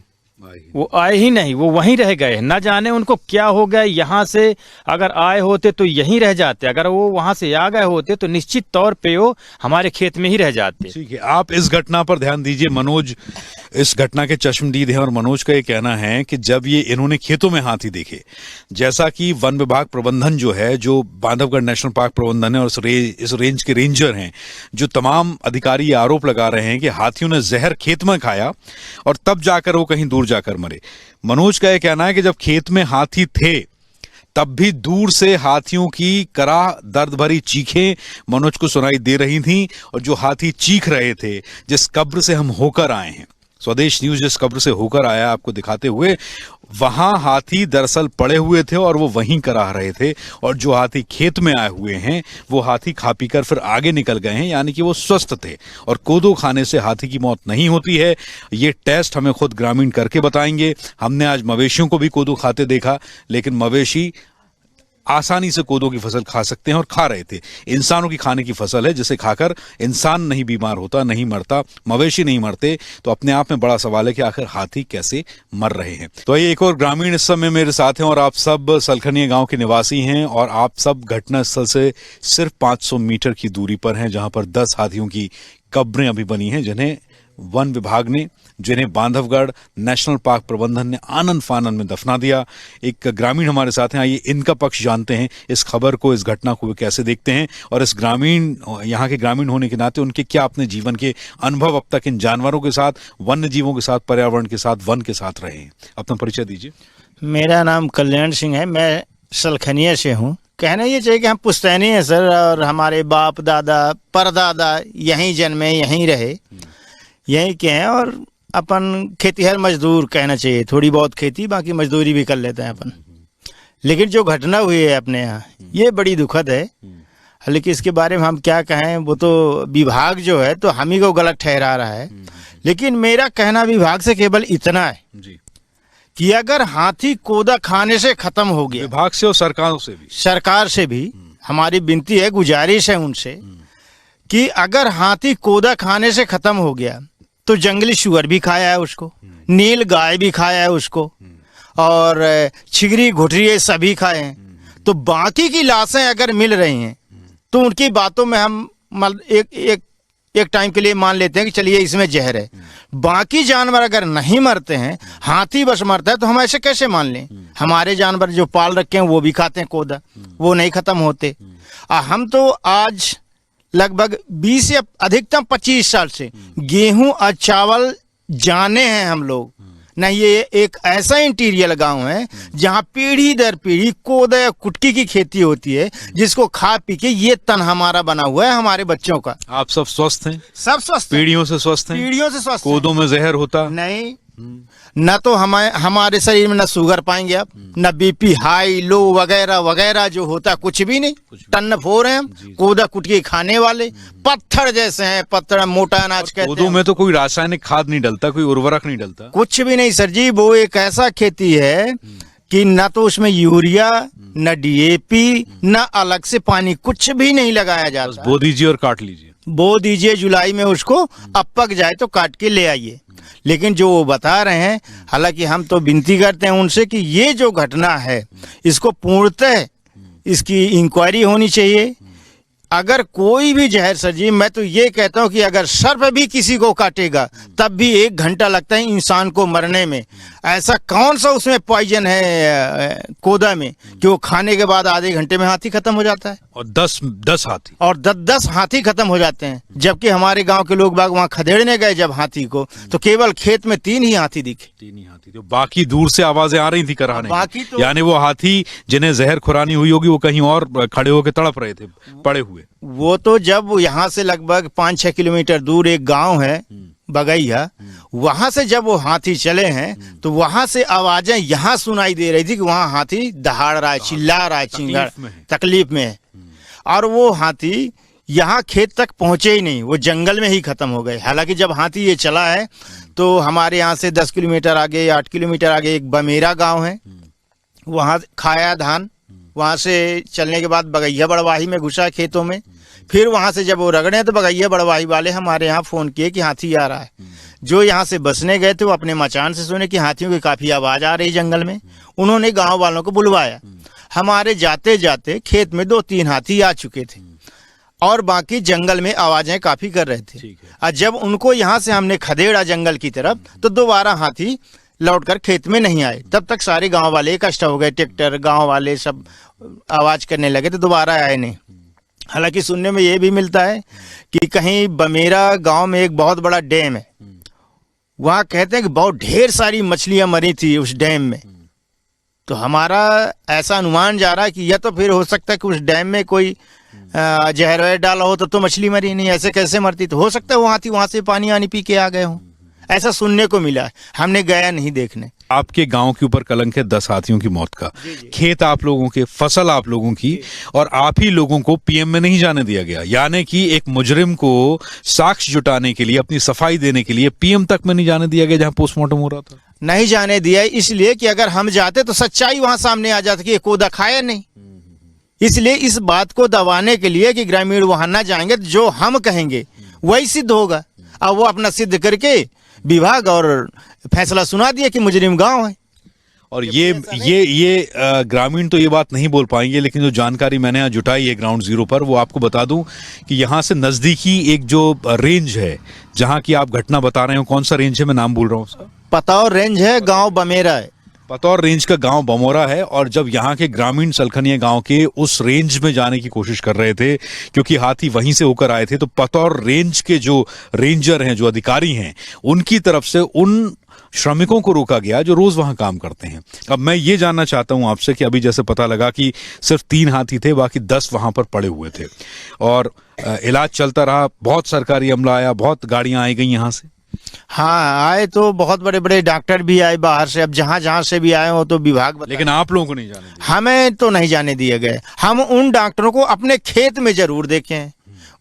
वो आए ही नहीं, वो वहीं रह गए। न जाने उनको क्या हो गया, यहाँ से अगर आए होते तो यहीं रह जाते, अगर वो वहां से आ गए होते तो निश्चित तौर पे वो हमारे खेत में ही रह जाते। ठीक है, आप इस घटना पर ध्यान दीजिए। मनोज इस घटना के चश्मदीद हैं और मनोज का ये कहना है कि जब ये इन्होंने खेतों में हाथी देखे, जैसा कि वन विभाग प्रबंधन जो है, जो बांधवगढ़ नेशनल पार्क प्रबंधन है और इस रेंज के रेंजर हैं, जो तमाम अधिकारी ये आरोप लगा रहे हैं कि हाथियों ने जहर खेत में खाया और तब जाकर वो कहीं दूर जाकर मरे। मनोज का यह कहना है कि जब खेत में हाथी थे तब भी दूर से हाथियों की कराह दर्द भरी चीखें मनोज को सुनाई दे रही थीं और जो हाथी चीख रहे थे, जिस कब्र से हम होकर आए हैं, स्वदेश न्यूज जिस कब्र से होकर आया आपको दिखाते हुए, वहां हाथी दरअसल पड़े हुए थे और वो वहीं कराह रहे थे। और जो हाथी खेत में आए हुए हैं वो हाथी खा पी कर फिर आगे निकल गए हैं, यानी कि वो स्वस्थ थे। और कोदो खाने से हाथी की मौत नहीं होती है, ये टेस्ट हमें खुद ग्रामीण करके बताएंगे। हमने आज मवेशियों को भी कोदो खाते देखा, लेकिन मवेशी आसानी से कोदो की फसल खा सकते हैं और खा रहे थे। इंसानों की खाने की फसल है जिसे खाकर इंसान नहीं बीमार होता, नहीं मरता, मवेशी नहीं मरते। तो अपने आप में बड़ा सवाल है कि आखिर हाथी कैसे मर रहे हैं। तो ये एक और ग्रामीण इस समय मेरे साथ हैं और आप सब सलखनिया गांव के निवासी हैं और आप सब घटना स्थल से सिर्फ 500 मीटर की दूरी पर हैं, जहां पर 10 हाथियों की कब्रें अभी बनी हैं, जिन्हें वन विभाग ने, जिन्हें बांधवगढ़ नेशनल पार्क प्रबंधन ने आनंद फानन में दफना दिया। एक ग्रामीण हमारे साथ हैं, आइए इनका पक्ष जानते हैं, इस खबर को, इस घटना को वे कैसे देखते हैं और इस ग्रामीण, यहाँ के ग्रामीण होने के नाते उनके क्या अपने जीवन के अनुभव अब तक इन जानवरों के साथ, वन्य जीवों के साथ, पर्यावरण के साथ, वन के साथ रहे हैं। अपना परिचय दीजिए। मेरा नाम कल्याण सिंह है, मैं सलखनिया से हूँ। कहना ये चाहिए कि हम पुश्तैनी हैं सर, और हमारे बाप दादा परदादा यहीं जन्मे, यहीं रहे, यहीं के हैं और अपन खेतीहर मजदूर कहना चाहिए। थोड़ी बहुत खेती, बाकी मजदूरी भी कर लेते हैं अपन। लेकिन जो घटना हुई है अपने यहाँ, ये बड़ी दुखद है। हालांकि इसके बारे में हम क्या कहें, वो तो विभाग जो है तो हम ही को गलत ठहरा रहा है। लेकिन मेरा कहना विभाग से केवल इतना है जी, कि अगर हाथी कोदा खाने से खत्म हो गया, विभाग से और सरकारों से भी, सरकार से भी हमारी विनती है, गुजारिश है उनसे कि अगर हाथी कोदा खाने से खत्म हो गया तो जंगली शुअर भी खाया है उसको, नील गाय भी खाया है उसको, और छिगरी घुटरी ये सभी खाए हैं। तो बाकी की लाशें अगर मिल रही हैं तो उनकी बातों में हम एक टाइम के लिए मान लेते हैं कि चलिए इसमें जहर है। बाकी जानवर अगर नहीं मरते हैं, हाथी बस मरता है, तो हम ऐसे कैसे मान लें? हमारे जानवर जो पाल रखे हैं वो भी खाते हैं कोदा, वो नहीं खत्म होते। हम तो आज लगभग 20 या अधिकतम 25 साल से गेहूं और चावल जाने हैं हम लोग। न ये एक ऐसा इंटीरियर गांव है जहां पीढ़ी दर पीढ़ी कोदा या कुटकी की खेती होती है, जिसको खा पी के ये तन हमारा बना हुआ है, हमारे बच्चों का। आप सब स्वस्थ हैं? सब स्वस्थ हैं। पीढ़ियों से स्वस्थ हैं? पीढ़ियों से स्वस्थ हैं। कोदों में जहर होता नहीं, न तो हमारे शरीर में न शुगर पाएंगे आप, न बीपी हाई लो वगैरह वगैरह जो होता, कुछ भी नहीं। टन फोर हैं हम, कोदा कुटकी खाने वाले, पत्थर जैसे हैं, पत्थर मोटा अनाज कहते कोदों हैं। में तो कोई रासायनिक खाद नहीं डलता, कोई उर्वरक नहीं डलता, कुछ भी नहीं सर जी। वो एक ऐसा खेती है कि न तो उसमें यूरिया, न डीएपी, न अलग से पानी, कुछ भी नहीं लगाया जाता। बो दीजिए और काट लीजिए। बो दीजिए जुलाई में उसको, अब पक जाए तो काट के ले आइए। लेकिन जो वो बता रहे हैं, हालांकि हम तो विनती करते हैं उनसे कि ये जो घटना है इसको पूर्णतः इसकी इंक्वायरी होनी चाहिए। अगर कोई भी जहर सर जी, मैं तो ये कहता हूँ कि अगर सर्प भी किसी को काटेगा तब भी 1 घंटा लगता है इंसान को मरने में। ऐसा कौन सा उसमें पॉइजन है कोदा में कि वो खाने के बाद आधे घंटे में हाथी खत्म हो जाता है? और 10 हाथी, और 10 हाथी खत्म हो जाते हैं। जबकि हमारे गांव के लोग बाग वहां खदेड़ने गए जब हाथी को, तो केवल खेत में 3 ही हाथी दिखे। 3 ही हाथी, तो बाकी दूर से आवाजें आ रही थी कराने की। बाकी तो- यानी वो हाथी जिन्हें जहर खुरानी हुई होगी वो कहीं और खड़े होकर तड़प रहे थे, पड़े हुए। वो तो जब यहाँ से लगभग 5-6 किलोमीटर दूर एक गांव है बगैया, वहां से जब वो हाथी चले हैं तो वहां से आवाजें यहाँ सुनाई दे रही थी कि वहां हाथी दहाड़ रहा है, चिल्ला रहा है, चिंगाड़, तकलीफ में है। और वो हाथी यहाँ खेत तक पहुंचे ही नहीं, वो जंगल में ही खत्म हो गए। हालांकि जब हाथी ये चला है तो हमारे यहाँ से 10 किलोमीटर आगे, 8 किलोमीटर आगे एक बमेरा गांव है, वहाँ खाया धान, वहाँ से चलने के बाद बगैया बड़वाही में घुसा खेतों में। फिर वहाँ से जब वो रगड़े तो बगैया बड़वाही वाले हमारे यहाँ फ़ोन किए कि हाथी आ रहा है। जो यहाँ से बसने गए थे वो अपने मचान से सुने कि हाथियों की काफ़ी आवाज़ आ रही जंगल में। उन्होंने गांव वालों को बुलवाया। हमारे जाते जाते खेत में 2-3 हाथी आ चुके थे और बाकी जंगल में आवाज़ें काफ़ी कर रहे थे। और जब उनको यहाँ से हमने खदेड़ा जंगल की तरफ तो दोबारा हाथी लौटकर खेत में नहीं आए। तब तक सारे गांव वाले इकट्ठा हो गए, ट्रैक्टर गांव वाले सब आवाज़ करने लगे तो दोबारा आए नहीं। हालांकि सुनने में ये भी मिलता है कि कहीं बमेरा गांव में एक बहुत बड़ा डैम है, वहाँ कहते हैं कि बहुत ढेर सारी मछलियां मरी थी उस डैम में। तो हमारा ऐसा अनुमान जा रहा है कि या तो फिर हो सकता है कि उस डैम में कोई जहर वहर डाला हो तो मछली मरी नहीं, ऐसे कैसे मरती। तो हो सकता है वो हाथी वहाँ से पानी आनी पी के आ गए हों, ऐसा सुनने को मिला है। हमने गया नहीं देखने। आपके गांव के ऊपर कलंक है 10 हाथियों की मौत का। खेत आप लोगों के, फसल आप लोगों की, और आप ही लोगों को पीएम में नहीं जाने दिया गया। यानी कि एक मुजरिम को साक्ष्य जुटाने के लिए, अपनी सफाई देने के लिए पीएम तक में नहीं जाने दिया गया जहां पोस्टमार्टम हो रहा था। नहीं जाने दिया इसलिए कि अगर हम जाते तो सच्चाई वहां सामने आ जाती कि ये कोदा खाया नहीं। इसलिए इस बात को दबाने के लिए कि ग्रामीण वहां ना जाएंगे तो जो हम कहेंगे वही सिद्ध होगा। अब वो अपना सिद्ध करके विभाग और फैसला सुना दिया कि मुजरिम गांव है। और ये ग्रामीण तो ये बात नहीं बोल पाएंगे, लेकिन जो जानकारी मैंने यहाँ जुटाई है ग्राउंड जीरो पर, वो आपको बता दूं कि यहाँ से नजदीकी एक जो रेंज है जहाँ की आप घटना बता रहे हो, कौन सा रेंज है, मैं नाम भूल रहा हूँ उसका। पतौर रेंज है, गांव बमेरा है। पतौर रेंज का गांव बमोरा है। और जब यहाँ के ग्रामीण सलखनिया गांव के उस रेंज में जाने की कोशिश कर रहे थे, क्योंकि हाथी वहीं से होकर आए थे, तो पतौर रेंज के जो रेंजर हैं, जो अधिकारी हैं, उनकी तरफ से उन श्रमिकों को रोका गया जो रोज वहां काम करते हैं। अब मैं ये जानना चाहता हूं आपसे कि अभी जैसे पता लगा कि सिर्फ 3 हाथी थे, बाकी 10 वहां पर पड़े हुए थे और इलाज चलता रहा, बहुत सरकारी अमला आया, बहुत गाड़ियां आई गई यहाँ से। हाँ, आए तो बहुत बड़े बड़े डॉक्टर भी आए बाहर से। अब जहाँ जहाँ से भी आए हो तो विभाग, लेकिन आप लोगों को नहीं जाने दिया। हमें तो नहीं जाने दिए गए। हम उन डॉक्टरों को अपने खेत में जरूर देखे।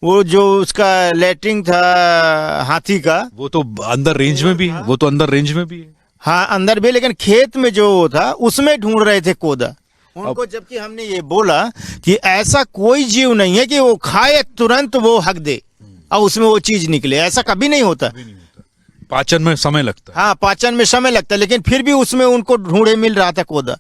वो जो उसका लेटरिंग था हाथी का, वो तो अंदर रेंज में भी है, वो तो अंदर रेंज में भी है। हाँ अंदर भी, लेकिन खेत में जो था उसमें ढूंढ रहे थे कोदा उनको। जबकि हमने ये बोला कि ऐसा कोई जीव नहीं है कि वो खाए तुरंत वो हक दे और उसमें वो चीज निकले, ऐसा कभी नहीं होता। पाचन में समय लगता है। हाँ, पाचन में समय लगता है, लेकिन फिर भी उसमें उनको ढूंढे मिल रहा था कोदा।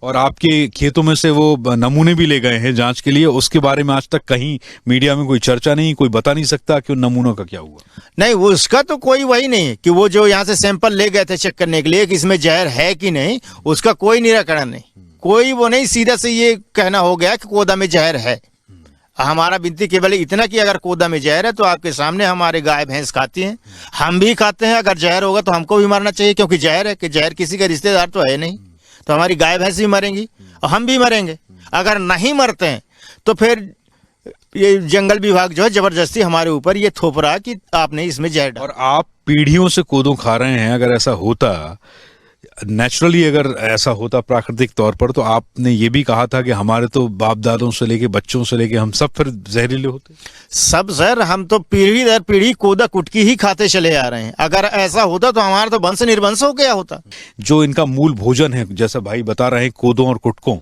और आपके खेतों में से वो नमूने भी ले गए हैं जांच के लिए, उसके बारे में आज तक कहीं मीडिया में कोई चर्चा नहीं, कोई बता नहीं सकता कि उन नमूनों का क्या हुआ। नहीं, वो उसका तो कोई वही नहीं कि वो जो यहाँ से सैंपल ले गए थे चेक करने के लिए कि इसमें जहर है कि नहीं, उसका कोई निराकरण नहीं, कोई वो नहीं। सीधा से ये कहना हो गया कि कोदा में जहर है। हमारा विनती केवल इतना कि अगर कोदा में जहर है तो आपके सामने हमारे गाय भैंस खाती हैं, हम भी खाते हैं। अगर जहर होगा तो हमको भी मरना चाहिए, क्योंकि जहर है कि जहर किसी का रिश्तेदार तो है नहीं, तो हमारी गाय भैंस भी मरेंगी और हम भी मरेंगे। अगर नहीं मरते हैं तो फिर ये जंगल विभाग जो है जबरदस्ती हमारे ऊपर ये थोप रहा कि आपने इसमें जहर डाला। और आप पीढ़ियों से कोदो खा रहे हैं। अगर ऐसा होता नेचुरली, अगर ऐसा होता प्राकृतिक तौर पर, तो आपने ये भी कहा था कि हमारे तो बाप दादों से लेके बच्चों से लेके हम सब फिर जहरीले होते। सब सर, हम तो पीढ़ी दर पीढ़ी कोदा कुटकी ही खाते चले आ रहे हैं। अगर ऐसा होता तो हमारा तो वंश निर्वंश हो गया होता। जो इनका मूल भोजन है, जैसा भाई बता रहे हैं, कोदों और कुटकों,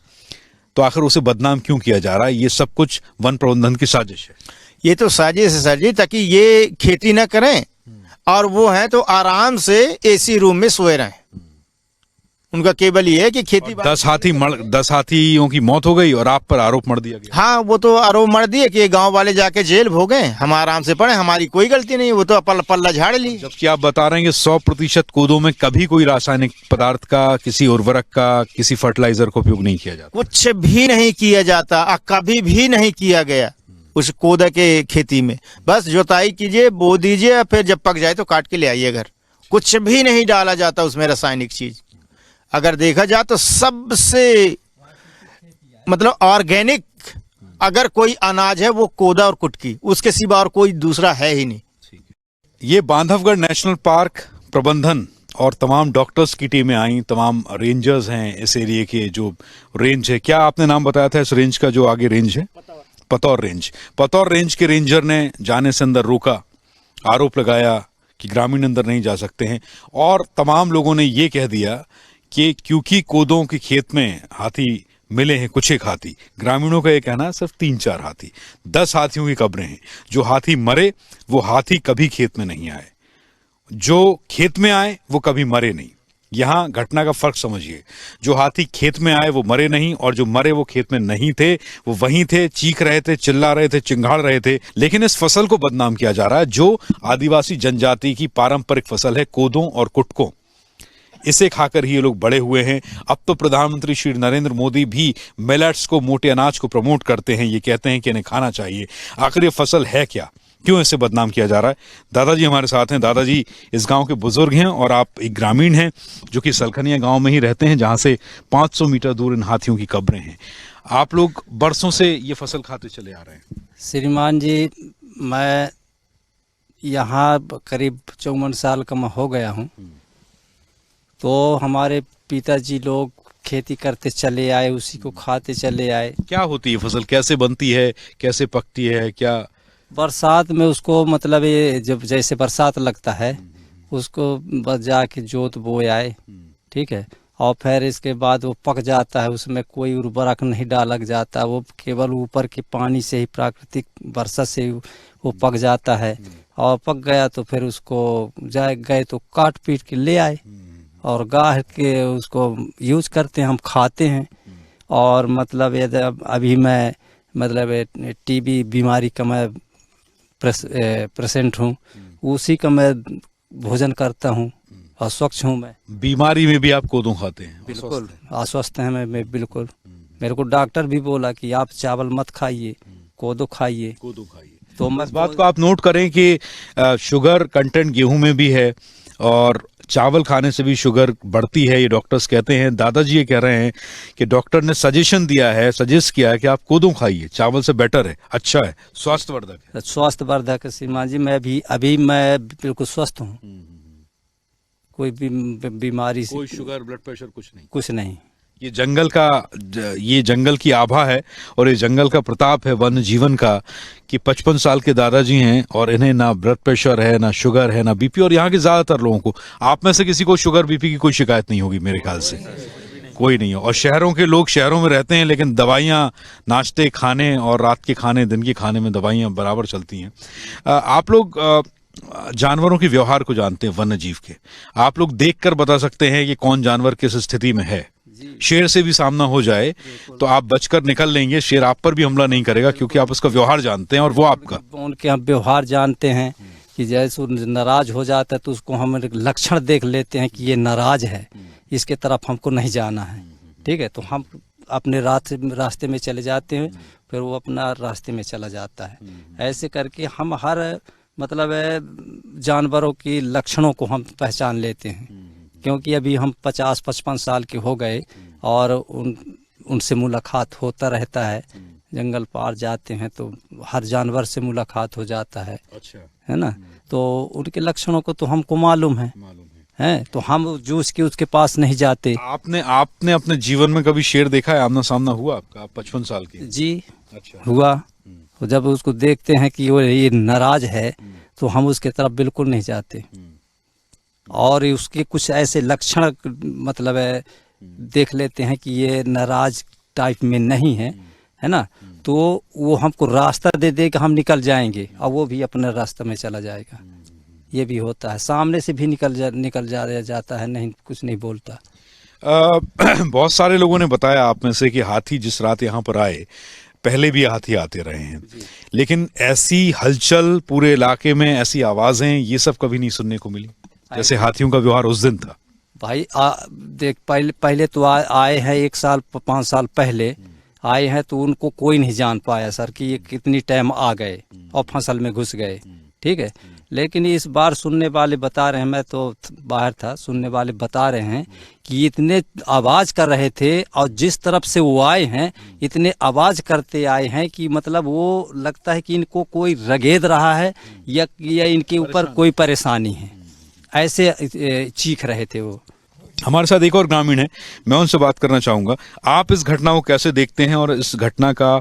तो आखिर उसे बदनाम क्यों किया जा रहा है? ये सब कुछ वन प्रबंधन की साजिश है। ये तो साजिश है सर जी, ताकि ये खेती न करें और वो है तो आराम से एसी रूम में सोए रहें। उनका केवल ये है कि खेती। 10 हाथियों की मौत हो गई और आप पर आरोप मढ़ दिया गया। हाँ, वो तो आरोप मढ़ दिए कि गांव वाले जाके जेल भोगे, हम आराम से पड़े, हमारी कोई गलती नहीं, वो तो पल्ला झाड़ ली। जबकि आप बता रहे हैं कि 100% कोदों में कभी कोई रासायनिक पदार्थ का, किसी उर्वरक का, किसी फर्टिलाइजर का उपयोग नहीं किया जाता। कुछ भी नहीं किया जाता, कभी भी नहीं किया गया उस कोदा के खेती में। बस जोताई कीजिए, बो दीजिए, फिर जब पक जाए तो काट के ले आइए घर। कुछ भी नहीं डाला जाता उसमें रासायनिक चीज। अगर देखा जाए तो सबसे मतलब ऑर्गेनिक अगर कोई अनाज है वो कोदा और कुटकी, उसके सिवा और कोई दूसरा है ही नहीं। ये बांधवगढ़ नेशनल पार्क प्रबंधन और तमाम डॉक्टर्स की टीमें आई, तमाम रेंजर्स हैं इस एरिया के, जो रेंज है, क्या आपने नाम बताया था इस रेंज का, जो आगे रेंज है पतौर रेंज के रेंजर ने जाने से अंदर रोका, आरोप लगाया कि ग्रामीण अंदर नहीं जा सकते हैं, और तमाम लोगों ने ये कह दिया कि क्योंकि कोदों के खेत में हाथी मिले हैं, कुछ एक हाथी, ग्रामीणों का ये कहना है सिर्फ 3-4 हाथी, 10 हाथियों की कब्रें हैं। जो हाथी मरे वो हाथी कभी खेत में नहीं आए, जो खेत में आए वो कभी मरे नहीं। यहां घटना का फर्क समझिए, जो हाथी खेत में आए वो मरे नहीं, और जो मरे वो खेत में नहीं थे, वो वहीं थे, चीख रहे थे, चिल्ला रहे थे, चिंगाड़ रहे थे। लेकिन इस फसल को बदनाम किया जा रहा है जो आदिवासी जनजाति की पारंपरिक फसल है, कोदों और कुटकों। इसे खाकर ही ये लोग बड़े हुए हैं। अब तो प्रधानमंत्री श्री नरेंद्र मोदी भी मिलेट्स को, मोटे अनाज को प्रमोट करते हैं, ये कहते हैं कि इन्हें खाना चाहिए। आखिर ये फसल है क्या, क्यों इसे बदनाम किया जा रहा है? दादाजी हमारे साथ हैं। दादाजी इस गांव के बुजुर्ग हैं और आप एक ग्रामीण हैं जो कि सलखनिया गांव में ही रहते हैं, जहां से 500 मीटर दूर इन हाथियों की कब्रें हैं। आप लोग बरसों से ये फसल खाते चले आ रहे हैं। श्रीमान जी, मैं यहाँ करीब 54 साल का मैं हो गया हूँ। तो हमारे पिताजी लोग खेती करते चले आए, उसी को खाते चले आए। क्या होती है फसल, कैसे बनती है, कैसे पकती है? क्या बरसात में उसको, मतलब ये जब जैसे बरसात लगता है उसको बस जाके जोत बोए आए, ठीक है, और फिर इसके बाद वो पक जाता है। उसमें कोई उर्वरक नहीं डाला जाता, वो केवल ऊपर के पानी से ही, प्राकृतिक वर्षा से वो पक जाता है। और पक गया तो फिर उसको गए तो काट पीट के ले आए और गाह के उसको यूज करते हैं, हम खाते हैं। और मतलब अभी मैं मतलब टीबी बीमारी का मैं पेशेंट हूँ, उसी का मैं भोजन करता हूँ और स्वच्छ हूँ मैं। बीमारी में भी आप कोदों खाते हैं? बिल्कुल अस्वस्थ हैं मैं बिल्कुल। मेरे को डॉक्टर भी बोला कि आप चावल मत खाइए, कोदो खाइए। तो इस बात को आप नोट करें कि शुगर कंटेंट गेहूं में भी है और चावल खाने से भी शुगर बढ़ती है, ये डॉक्टर्स कहते हैं। दादाजी ये कह रहे हैं कि डॉक्टर ने सजेशन दिया है, सजेस्ट किया है कि आप कोदों खाइए, चावल से बेटर है, अच्छा है, स्वास्थ्यवर्धक है। स्वास्थ्यवर्धक है श्रीमान जी। मैं भी अभी मैं बिल्कुल स्वस्थ हूँ, कोई बीमारी से, कोई शुगर, ब्लड प्रेशर कुछ नहीं। ये जंगल की आभा है और ये जंगल का प्रताप है वन्य जीवन का कि 55 साल के दादाजी हैं और इन्हें ना ब्लड प्रेशर है, ना शुगर है, ना बीपी। और यहाँ के ज्यादातर लोगों को, आप में से किसी को शुगर बीपी की कोई शिकायत नहीं होगी मेरे ख्याल से, कोई नहीं हो। और शहरों के लोग शहरों में रहते हैं, लेकिन दवाइयाँ, नाश्ते, खाने और रात के खाने, दिन के खाने में दवाइयाँ बराबर चलती हैं। आप लोग जानवरों के व्यवहार को जानते हैं, वन्य जीव के। आप लोग देखकर बता सकते हैं कि कौन जानवर किस स्थिति में है। शेर से भी सामना हो जाए तो आप बचकर निकल लेंगे, शेर आप पर भी हमला नहीं करेगा क्योंकि आप उसका व्यवहार जानते हैं और वो आपका। उनके हम व्यवहार जानते हैं कि जैसे नाराज हो जाता है तो उसको हम लक्षण देख लेते हैं कि ये नाराज है, इसके तरफ हमको नहीं जाना है, ठीक है। तो हम अपने रास्ते में चले जाते हैं, फिर वो अपना रास्ते में चला जाता है। ऐसे करके हम हर मतलब जानवरों की लक्षणों को हम पहचान लेते हैं, क्योंकि अभी हम 50-55 साल के हो गए और उनसे मुलाकात होता रहता है। जंगल पार जाते हैं तो हर जानवर से मुलाकात हो जाता है, अच्छा है ना। तो उनके लक्षणों को तो हमको मालूम है, तो हम जूझ के उसके पास नहीं जाते। आपने अपने जीवन में कभी शेर देखा है, आमना सामना हुआ आपका? 55 साल की? जी अच्छा। हुआ। तो जब उसको देखते हैं कि वो ये नाराज है तो हम उसके तरफ बिल्कुल नहीं जाते, और उसके कुछ ऐसे लक्षण मतलब देख लेते हैं कि ये नाराज टाइप में नहीं है, है ना। तो वो हमको रास्ता दे दे कि हम निकल जाएंगे और वो भी अपने रास्ते में चला जाएगा। ये भी होता है, सामने से भी निकल जाता है, नहीं कुछ नहीं बोलता। बहुत सारे लोगों ने बताया आप में से कि हाथी जिस रात यहाँ पर आए, पहले भी हाथी आते रहे हैं, लेकिन ऐसी हलचल पूरे इलाके में, ऐसी आवाजें, ये सब कभी नहीं सुनने को मिली जैसे हाथियों का व्यवहार उस दिन था। भाई देख, पहले तो आए हैं 1 साल 5 साल पहले आए हैं, तो उनको कोई नहीं जान पाया सर कि ये कितनी टाइम आ गए और फसल में घुस गए, ठीक है। लेकिन इस बार सुनने वाले बता रहे हैं, मैं तो बाहर था, सुनने वाले बता रहे हैं कि इतने आवाज कर रहे थे और जिस तरफ से वो आए हैं इतने आवाज करते आए हैं कि मतलब वो लगता है कि इनको कोई रगेद रहा है या इनके ऊपर कोई परेशानी है, ऐसे चीख रहे थे वो। हमारे साथ एक और ग्रामीण है, मैं उनसे बात करना चाहूंगा। आप इस घटना को कैसे देखते हैं और इस घटना का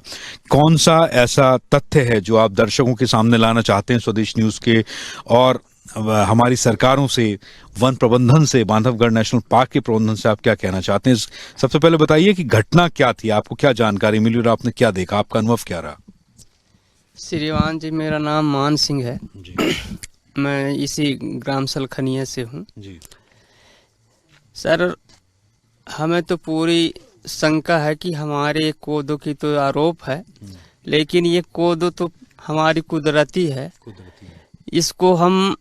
कौन सा ऐसा तथ्य है जो आप दर्शकों के सामने लाना चाहते हैं स्वदेश न्यूज के और हमारी सरकारों से, वन प्रबंधन से, बांधवगढ़ नेशनल पार्क के प्रबंधन से आप क्या कहना चाहते हैं? सबसे पहले बताइए कि घटना क्या थी, आपको क्या जानकारी मिली और आपने क्या देखा, आपका अनुभव क्या रहा? श्रीमान जी, मेरा नाम मान सिंह है जी। मैं इसी ग्राम सलखनिया से हूँ जी। सर, हमें तो पूरी शंका है कि हमारे कोदो की तो आरोप है, लेकिन ये कोदो तो हमारी कुदरती है। इसको हम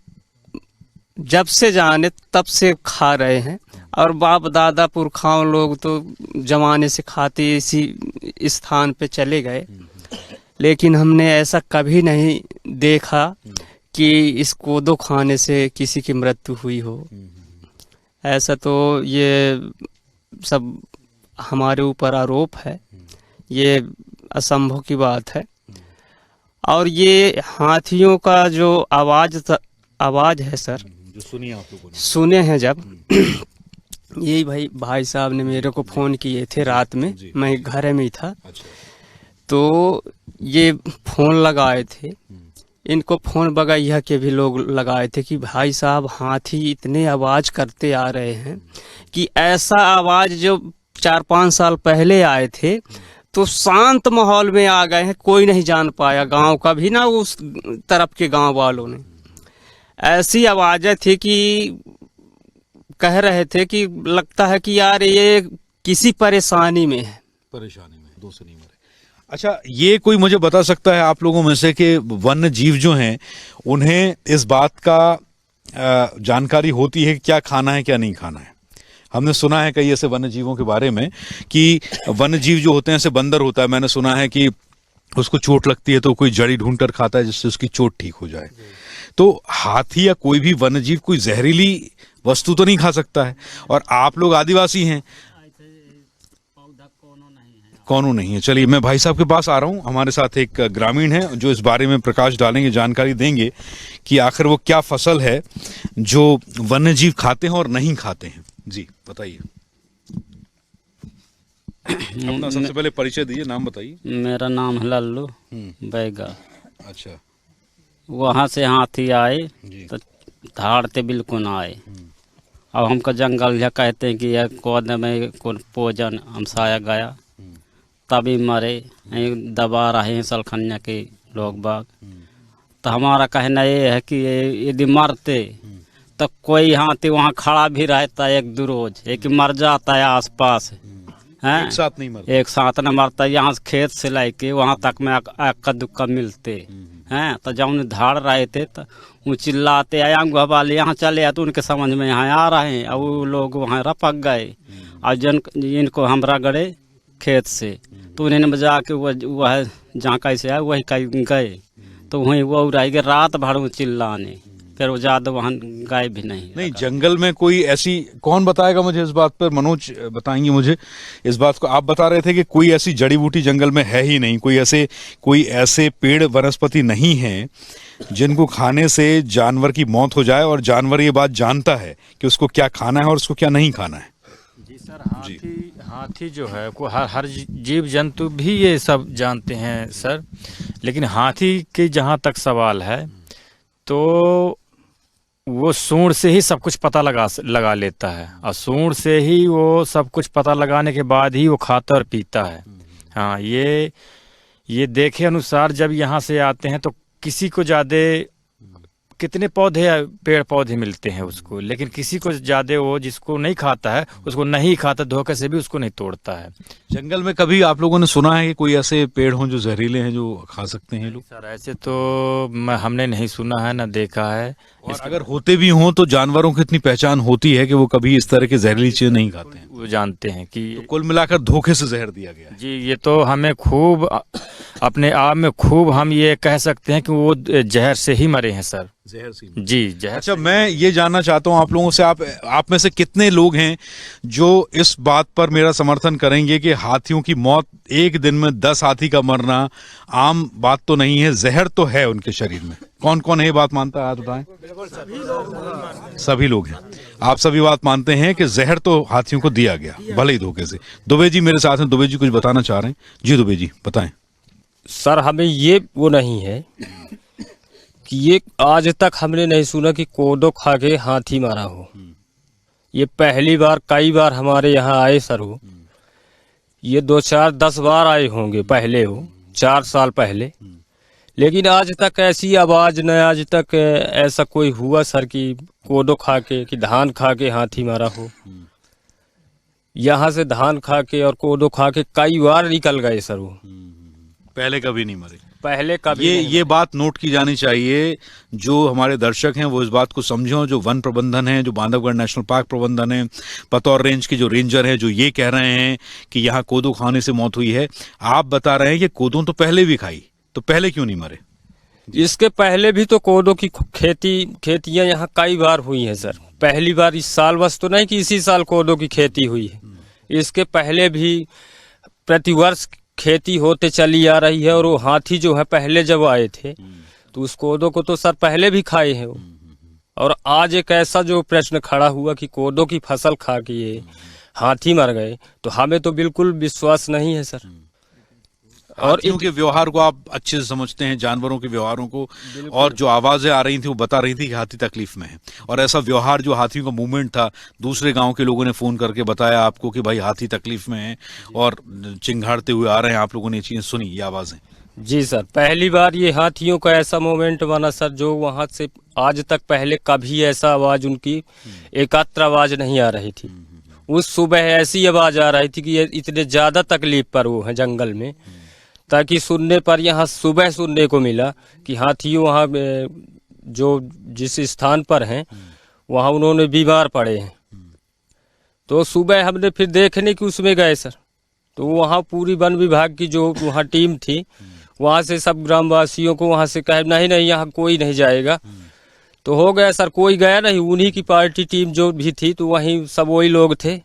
जब से जाने तब से खा रहे हैं और बाप दादा पुरखाओं लोग तो जमाने से खाते इसी स्थान पे चले गए, लेकिन हमने ऐसा कभी नहीं देखा कि इस कोदो खाने से किसी की मृत्यु हुई हो। ऐसा तो ये सब हमारे ऊपर आरोप है, ये असंभव की बात है। और ये हाथियों का जो आवाज है सर, जो सुनिए आप लोगों ने, सुने हैं जब यही भाई साहब ने मेरे को फोन किए थे रात में, मैं घर में ही था। अच्छा। तो ये फोन लगाए थे, इनको फोन बगैया के भी लोग लगाए थे कि भाई साहब हाथी इतने आवाज करते आ रहे हैं कि ऐसा आवाज जो 4-5 साल पहले आए थे तो शांत माहौल में आ गए हैं, कोई नहीं जान पाया, गांव का भी ना उस तरफ के गांव वालों ने। ऐसी आवाजें थी कि कह रहे थे कि लगता है कि यार ये किसी परेशानी में है। परेशानी में, दो से नहीं मरे। अच्छा, ये कोई मुझे बता सकता है आप लोगों में से कि वन्य जीव जो हैं उन्हें इस बात का जानकारी होती है कि क्या खाना है क्या नहीं खाना है? हमने सुना है कई ऐसे वन्य जीवों के बारे में कि वन्य जीव जो होते हैं, ऐसे बंदर होता है, मैंने सुना है कि उसको चोट लगती है तो कोई जड़ी ढूंढ कर खाता है जिससे उसकी चोट ठीक हो जाए। तो हाथी या कोई भी वन्य जीव कोई जहरीली वस्तु तो नहीं खा सकता है। और आप लोग आदिवासी हैं, कौनो नहीं है। चलिए, मैं भाई साहब के पास आ रहा हूं। हमारे साथ एक ग्रामीण है जो इस बारे में प्रकाश डालेंगे, जानकारी देंगे कि आखिर वो क्या फसल है जो वन्य जीव खाते हैं और नहीं खाते हैं। जी बताइए, अपना सबसे पहले परिचय दीजिए, नाम बताइए। मेरा नाम है लल्लू बैगा। अच्छा। वहाँ से हाथी आए तो धाड़ते बिल्कुल आए। अब हमको जंगल या कहते हैं कि यह कोद में कौन पोजन हमसाया गया, तभी मरे। दबा रहे हैं सलखनिया के लोग बाग। तो हमारा कहना ये है कि यदि मरते तो कोई हाथी वहाँ खड़ा भी रहता है, एक दो रोज एक मर जाता है आसपास है, एक साथ नहीं मरता, एक साथ न मरता। यहाँ से खेत से लेके वहाँ तक में अक्का दुक्का मिलते हैं। तो जब उन्हें धाड़ रहे थे तो वो चिल्लाते आया वाले यहाँ चले आए, तो उनके समझ में यहाँ आ रहे हैं। अब वो लोग वहाँ रपक गए और इनको हम रगड़े खेत से, तो उन्हें बजा के वह जहाँ कैसे आए वही कहीं गए, तो वहीं वो रह गए रात भर वो चिल्लाने, फिर वो ज्यादा वहाँ गए भी नहीं। जंगल में कोई ऐसी, कौन बताएगा मुझे इस बात पर? मनोज बताएंगे मुझे इस बात को। आप बता रहे थे कि कोई ऐसी जड़ी बूटी जंगल में है ही नहीं, कोई ऐसे पेड़ वनस्पति नहीं है जिनको खाने से जानवर की मौत हो जाए और जानवर ये बात जानता है कि उसको क्या खाना है और उसको क्या नहीं खाना है। जी सर, हाथी जो है को हर जीव जंतु भी ये सब जानते हैं सर, लेकिन हाथी के जहाँ तक सवाल है तो वो सूंड से ही सब कुछ पता लगा लेता है, और सूंड से ही वो सब कुछ पता लगाने के बाद ही वो खाता और पीता है। हाँ, ये देखे अनुसार जब यहाँ से आते हैं तो किसी को ज़्यादा कितने पेड़ पौधे मिलते हैं उसको, लेकिन किसी को ज़्यादा वो जिसको नहीं खाता है उसको नहीं खाता, धोखे से भी उसको नहीं तोड़ता है। जंगल में कभी आप लोगों ने सुना है कि कोई ऐसे पेड़ हों जो जहरीले हैं जो खा सकते हैं लोग? सर ऐसे तो हमने नहीं सुना है, ना देखा है। और अगर होते भी हों तो जानवरों की इतनी पहचान होती है कि वो कभी इस तरह की जहरीली चीजें नहीं खाते हैं, वो जानते हैं कि तो कुल मिलाकर धोखे से जहर दिया गया है। जी, ये तो हमें खूब अपने आप में खूब हम ये कह सकते हैं कि वो जहर से ही मरे हैं सर, जहर से। जी जहर। अच्छा, मैं ये जानना चाहता हूँ आप लोगों से, आप में से कितने लोग हैं जो इस बात पर मेरा समर्थन करेंगे कि हाथियों की मौत, एक दिन में 10 हाथी का मरना आम बात तो नहीं है, जहर तो है उनके शरीर में? कौन कौन है ये बात मानता है? हाथ उठाएं। सभी लोग हैं। आप सभी बात मानते हैं कि जहर तो हाथियों को दिया गया, भले ही धोखे से। दुबे जी मेरे साथ हैं, दुबे जी कुछ बताना चाह रहे हैं। जी दुबे जी बताएं। सर हमें ये वो नहीं है कि ये आज तक हमने नहीं सुना कि कोदो खा के हाथी मारा हो। ये पहली बार, कई बार हमारे यहाँ आए सर हो, ये 2 4 10 बार आए होंगे पहले हो, 4 साल पहले, लेकिन आज तक ऐसी आवाज न, आज तक ऐसा कोई हुआ सर कि कोदो खा के, कि धान खा के हाथी मारा हो। यहाँ से धान खा के और कोदो खा के कई बार निकल गए सर वो, पहले कभी नहीं मरे। पहले कभी ये बात नोट की जानी चाहिए, जो हमारे दर्शक हैं वो इस बात को समझो, जो वन प्रबंधन है, जो बांधवगढ़ नेशनल पार्क प्रबंधन है, पतौर रेंज के जो रेंजर हैं, जो ये कह रहे हैं कि यहाँ कोदो खाने से मौत हुई है, आप बता रहे हैं कि कोदो तो पहले भी खाई, तो पहले क्यों नहीं मरे? इसके पहले भी तो कोदो की खेतियां यहाँ कई बार हुई हैं सर। पहली बार इस साल बस तो नहीं कि इसी साल कोदो की खेती हुई है, इसके पहले भी प्रतिवर्ष खेती होते चली आ रही है। और वो हाथी जो है पहले जब आए थे तो उस कोदो को तो सर पहले भी खाए हैं वो। और आज एक ऐसा जो प्रश्न खड़ा हुआ कि कोदो की फसल खा के ये हाथी मर गए, तो हमें तो बिल्कुल विश्वास नहीं है सर। और हाथियों के व्यवहार को आप अच्छे से समझते हैं, जानवरों के व्यवहारों को, और जो आवाजें आ रही थी वो बता रही थी कि हाथी तकलीफ में है। और ऐसा व्यवहार जो हाथियों का मूवमेंट था, दूसरे गांव के लोगों ने फोन करके बताया आपको कि भाई हाथी तकलीफ में है और चिंघाड़ते हुए आ रहे हैं, आप लोगों ने ये चीजें सुनी, ये आवाजें? जी सर, पहली बार ये हाथियों का ऐसा मोमेंट बना सर, जो वहां से आज तक पहले कभी ऐसा आवाज उनकी एकत्र आवाज नहीं आ रही थी। उस सुबह ऐसी आवाज आ रही थी कि ये इतने ज्यादा तकलीफ पर वो है जंगल में, ताकि सुनने पर यहाँ सुबह सुनने को मिला कि हाथियों वहाँ जो जिस स्थान पर हैं वहाँ उन्होंने बीमार पड़े हैं। तो सुबह हमने फिर देखने की उसमें गए सर, तो वहाँ पूरी वन विभाग की जो वहाँ टीम थी, वहाँ से सब ग्रामवासियों को वहाँ से कहे नहीं नहीं यहाँ कोई नहीं जाएगा। तो हो गया सर, कोई गया नहीं, उन्हीं की पार्टी टीम जो भी थी, तो वहीं सब वही लोग थे।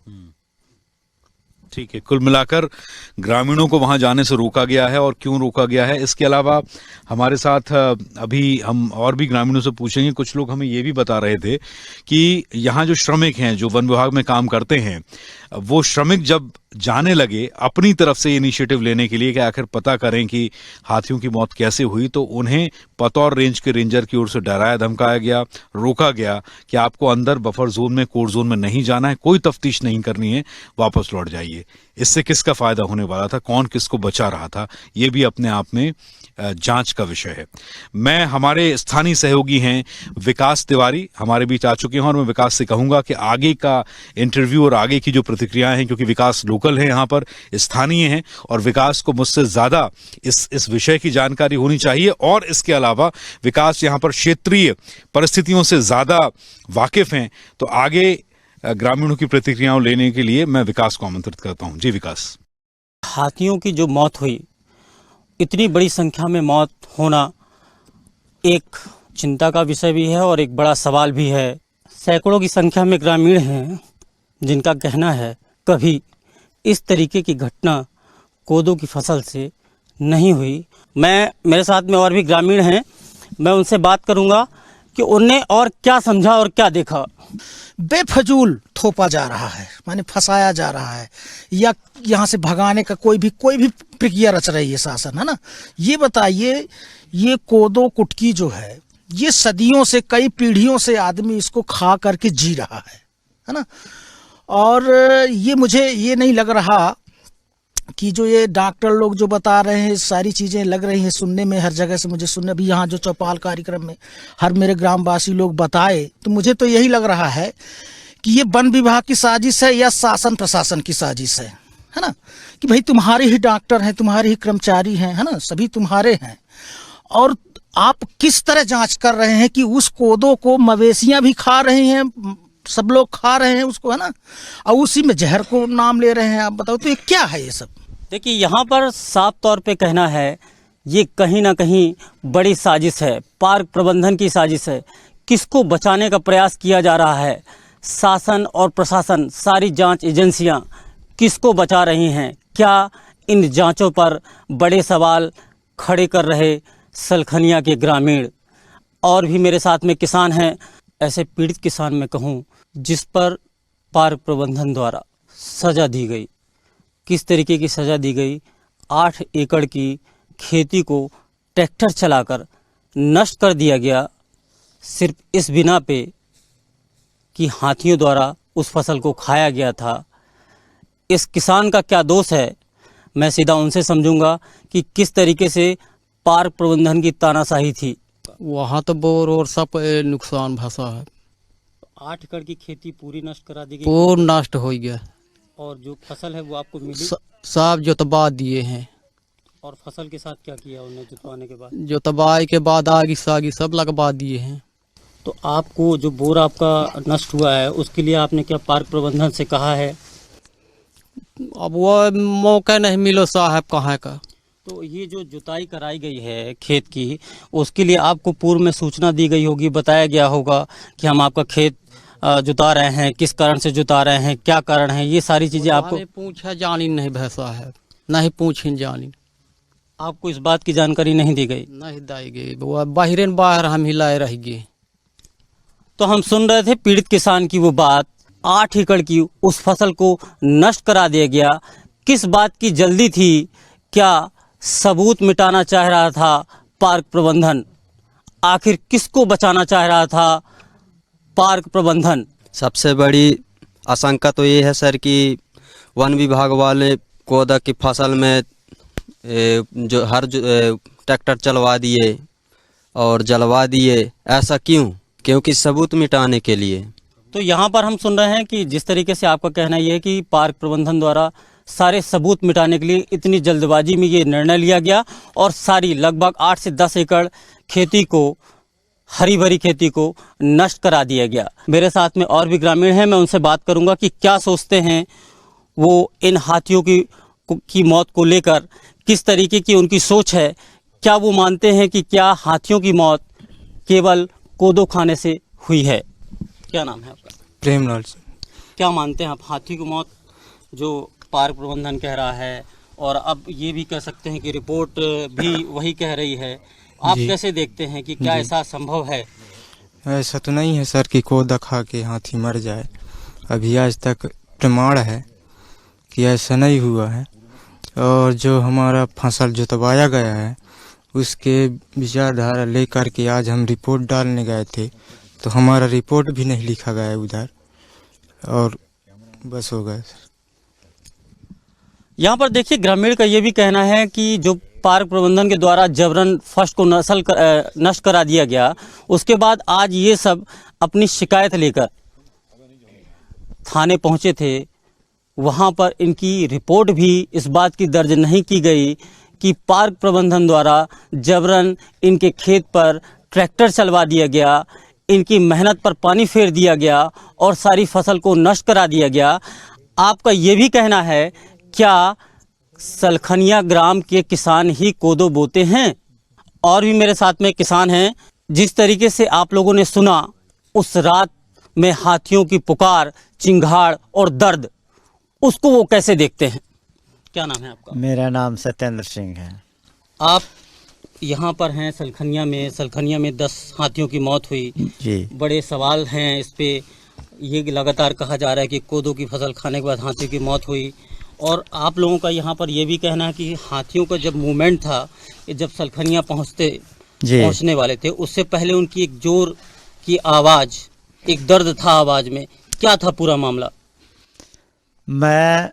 ठीक है, कुल मिलाकर ग्रामीणों को वहां जाने से रोका गया है, और क्यों रोका गया है इसके अलावा हमारे साथ अभी हम और भी ग्रामीणों से पूछेंगे। कुछ लोग हमें ये भी बता रहे थे कि यहाँ जो श्रमिक हैं, जो वन विभाग में काम करते हैं, वो श्रमिक जब जाने लगे अपनी तरफ से इनिशिएटिव लेने के लिए कि आखिर पता करें कि हाथियों की मौत कैसे हुई, तो उन्हें पतौर रेंज के रेंजर की ओर से डराया धमकाया गया, रोका गया कि आपको अंदर बफर जोन में, कोर जोन में नहीं जाना है, कोई तफ्तीश नहीं करनी है, वापस लौट जाइए। इससे किसका फायदा होने वाला था, कौन किसको बचा रहा था, ये भी अपने आप में जांच का विषय है। मैं, हमारे स्थानीय सहयोगी हैं विकास तिवारी हमारे बीच आ चुके हैं, और मैं विकास से कहूंगा कि आगे का इंटरव्यू और आगे की जो प्रतिक्रियाएं हैं, क्योंकि विकास लोकल है, यहाँ पर स्थानीय हैं, और विकास को मुझसे ज्यादा इस विषय की जानकारी होनी चाहिए, और इसके अलावा विकास यहाँ पर क्षेत्रीय परिस्थितियों से ज्यादा वाकिफ हैं। तो आगे ग्रामीणों की प्रतिक्रियाओं लेने के लिए मैं विकास को आमंत्रित करता हूं। जी विकास। हाथियों की जो मौत हुई, इतनी बड़ी संख्या में मौत होना एक चिंता का विषय भी है और एक बड़ा सवाल भी है। सैकड़ों की संख्या में ग्रामीण हैं जिनका कहना है कभी इस तरीके की घटना कोदो की फसल से नहीं हुई। मेरे साथ में और भी ग्रामीण हैं, मैं उनसे बात करूंगा कि उनने और क्या समझा और क्या देखा। बेफजूल थोपा जा रहा है, माने फंसाया जा रहा है, या यहाँ से भगाने का कोई भी प्रक्रिया रच रही है शासन, है ना। ये बताइए, ये कोदो कुटकी जो है, ये सदियों से, कई पीढ़ियों से आदमी इसको खा करके जी रहा है ना। और ये मुझे ये नहीं लग रहा कि जो ये डॉक्टर लोग जो बता रहे हैं, सारी चीज़ें लग रही हैं सुनने में, हर जगह से मुझे सुनने, अभी यहाँ जो चौपाल कार्यक्रम में हर मेरे ग्रामवासी लोग बताए, तो मुझे तो यही लग रहा है कि ये वन विभाग की साजिश है या शासन प्रशासन की साजिश है ना। कि भाई तुम्हारे ही डॉक्टर हैं, तुम्हारे ही कर्मचारी हैं, है ना, सभी तुम्हारे हैं, और आप किस तरह जांच कर रहे हैं कि उस कोदो को मवेशियां भी खा रही हैं, सब लोग खा रहे हैं उसको, है ना, और उसी में जहर को नाम ले रहे हैं। आप बताओ तो ये क्या है ये सब? देखिए, यहाँ पर साफ तौर पे कहना है ये कहीं ना कहीं बड़ी साजिश है, पार्क प्रबंधन की साजिश है। किसको बचाने का प्रयास किया जा रहा है? शासन और प्रशासन, सारी जांच एजेंसियां किसको बचा रही हैं? क्या इन जांचों पर बड़े सवाल खड़े कर रहे सलखनिया के ग्रामीण और भी मेरे साथ में किसान हैं। ऐसे पीड़ित किसान मैं कहूँ जिस पर पार्क प्रबंधन द्वारा सजा दी गई। किस तरीके की सजा दी गई? 8 एकड़ की खेती को ट्रैक्टर चलाकर नष्ट कर दिया गया, सिर्फ इस बिना पे कि हाथियों द्वारा उस फसल को खाया गया था। इस किसान का क्या दोष है? मैं सीधा उनसे समझूंगा कि किस तरीके से पार्क प्रबंधन की तानाशाही थी। वहाँ तो बोर और सब नुकसान भसा है, 8 एकड़ की खेती पूरी नष्ट करा दी गई पूर्ण नष्ट हो गया। और जो फसल है वो आपको मिली? सब जोतवा दिए हैं। और फसल के साथ क्या किया उन्हें जुतवाने के बाद? जोतवाई के बाद आगी सागी सब लगवा दिए हैं। तो आपको जो बोर आपका नष्ट हुआ है उसके लिए आपने क्या पार्क प्रबंधन से कहा है? अब वो मौका नहीं मिलो साहब कहाँ का। तो ये जो जुताई कराई गई है खेत की, उसके लिए आपको पूर्व में सूचना दी गई होगी, बताया गया होगा कि हम आपका खेत जुता रहे हैं, किस कारण से जुता रहे हैं, क्या कारण है, ये सारी चीजें आपको पूछा जानी नहीं भैसा है, नहीं पूछी जानी। आपको इस बात की जानकारी नहीं दी गई? नहीं दी गई, वो बाहर हम हिलाए रह गए। तो हम सुन रहे थे पीड़ित किसान की वो बात। 8 एकड़ की उस फसल को नष्ट करा दिया गया। किस बात की जल्दी थी? क्या सबूत मिटाना चाह रहा था पार्क प्रबंधन? आखिर किसको बचाना चाह रहा था पार्क प्रबंधन? सबसे बड़ी आशंका तो ये है सर कि वन विभाग वाले कोदा की फसल में जो ट्रैक्टर चलवा दिए और जलवा दिए। ऐसा क्यों? क्योंकि सबूत मिटाने के लिए। तो यहाँ पर हम सुन रहे हैं कि जिस तरीके से आपका कहना ये है कि पार्क प्रबंधन द्वारा सारे सबूत मिटाने के लिए इतनी जल्दबाजी में ये निर्णय लिया गया और सारी लगभग 8 से 10 एकड़ खेती को, हरी भरी खेती को नष्ट करा दिया गया। मेरे साथ में और भी ग्रामीण हैं, मैं उनसे बात करूंगा कि क्या सोचते हैं वो इन हाथियों की मौत को लेकर, किस तरीके की उनकी सोच है। क्या वो मानते हैं कि क्या हाथियों की मौत केवल कोदो खाने से हुई है? क्या नाम है आपका? प्रेमलाल। क्या मानते हैं आप, हाथी की मौत जो पार्क प्रबंधन कह रहा है और अब ये भी कह सकते हैं कि रिपोर्ट भी वही कह रही है, आप कैसे देखते हैं कि क्या ऐसा संभव है? ऐसा तो नहीं है सर कि कोदा खा के हाथी मर जाए। अभी आज तक प्रमाण है कि ऐसा नहीं हुआ है। और जो हमारा फसल जुतवाया गया है उसके विचारधारा लेकर के आज हम रिपोर्ट डालने गए थे, तो हमारा रिपोर्ट भी नहीं लिखा गया उधर और बस हो गया। यहाँ पर देखिए ग्रामीण का ये भी कहना है कि जो पार्क प्रबंधन के द्वारा जबरन फर्स्ट को नष्ट करा दिया गया, उसके बाद आज ये सब अपनी शिकायत लेकर थाने पहुंचे थे। वहां पर इनकी रिपोर्ट भी इस बात की दर्ज नहीं की गई कि पार्क प्रबंधन द्वारा जबरन इनके खेत पर ट्रैक्टर चलवा दिया गया, इनकी मेहनत पर पानी फेर दिया गया और सारी फसल को नष्ट करा दिया गया। आपका ये भी कहना है क्या सलखनिया ग्राम के किसान ही कोदो बोते हैं? और भी मेरे साथ में किसान हैं। जिस तरीके से आप लोगों ने सुना उस रात में हाथियों की पुकार, चिंगाड़ और दर्द, उसको वो कैसे देखते हैं? क्या नाम है आपका? मेरा नाम सत्येंद्र सिंह है। आप यहाँ पर हैं सलखनिया में 10 हाथियों की मौत हुई जी। बड़े सवाल हैं इस पे। ये लगातार कहा जा रहा है कि कोदो की फसल खाने के बाद हाथियों की मौत हुई और आप लोगों का यहाँ पर ये भी कहना है कि हाथियों का जब मूवमेंट था, जब सलखनिया पहुँचने वाले थे, उससे पहले उनकी एक जोर की आवाज़, एक दर्द था आवाज़ में। क्या था पूरा मामला? मैं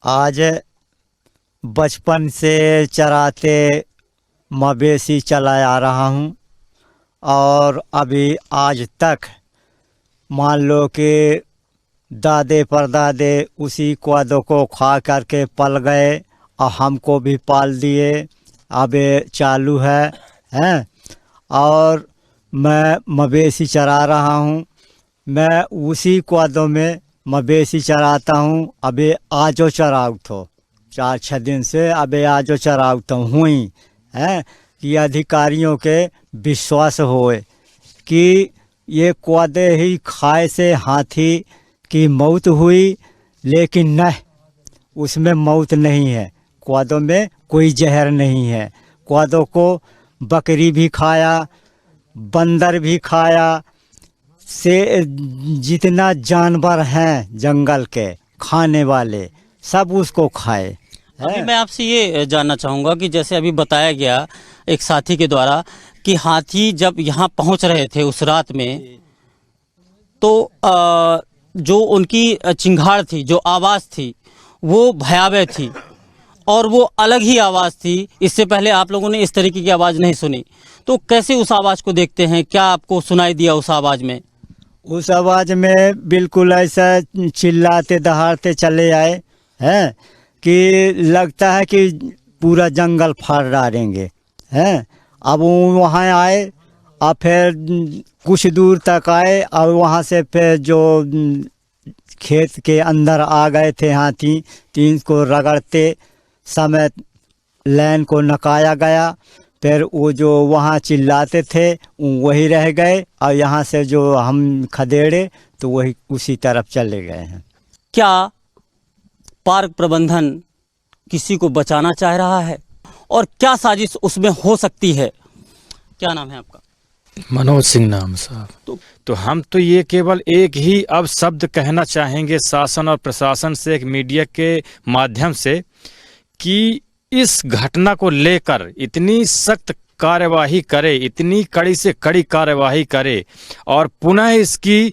आज बचपन से चराते मवेशी चला आ रहा हूँ और अभी आज तक मान लो कि दादे परदादे उसी कोदो को खा करके पल गए और हमको भी पाल दिए। अब चालू है और मैं मवेशी चरा रहा हूँ। मैं उसी कोदो में मवेशी चराता हूँ। अबे आजो चराऊ तो 4-6 दिन से अबे आजो चराऊ तो हुई है कि अधिकारियों के विश्वास होए कि ये कोदे ही खाए से हाथी की मौत हुई, लेकिन नहीं, उसमें मौत नहीं है। कोदो में कोई जहर नहीं है। कोदो को बकरी भी खाया, बंदर भी खाया, से जितना जानवर हैं जंगल के खाने वाले सब उसको खाए। अभी मैं आपसे ये जानना चाहूँगा कि जैसे अभी बताया गया एक साथी के द्वारा कि हाथी जब यहाँ पहुँच रहे थे उस रात में, तो जो उनकी चिंगाड़ थी, जो आवाज़ थी, वो भयावह थी और वो अलग ही आवाज़ थी। इससे पहले आप लोगों ने इस तरीके की आवाज़ नहीं सुनी, तो कैसे उस आवाज़ को देखते हैं? क्या आपको सुनाई दिया उस आवाज़ में? उस आवाज़ में बिल्कुल ऐसा चिल्लाते दहाड़ते चले आए हैं कि लगता है कि पूरा जंगल फाड़ डालेंगे हैं। अब वो वहाँ आए और फिर कुछ दूर तक आए और वहाँ से फिर जो खेत के अंदर आ गए थे हाथी, तीन को रगड़ते समय लाइन को नकाया गया। फिर वो जो वहाँ चिल्लाते थे वही रह गए और यहाँ से जो हम खदेड़े तो वही उसी तरफ चले गए हैं। क्या पार्क प्रबंधन किसी को बचाना चाह रहा है और क्या साजिश उसमें हो सकती है? क्या नाम है आपका? मनोज सिंह नाम साहब। तो हम तो ये केवल एक ही अब शब्द कहना चाहेंगे शासन और प्रशासन से, एक मीडिया के माध्यम से, कि इस घटना को लेकर इतनी सख्त कार्यवाही करे, इतनी कड़ी से कड़ी कार्यवाही करे और पुनः इसकी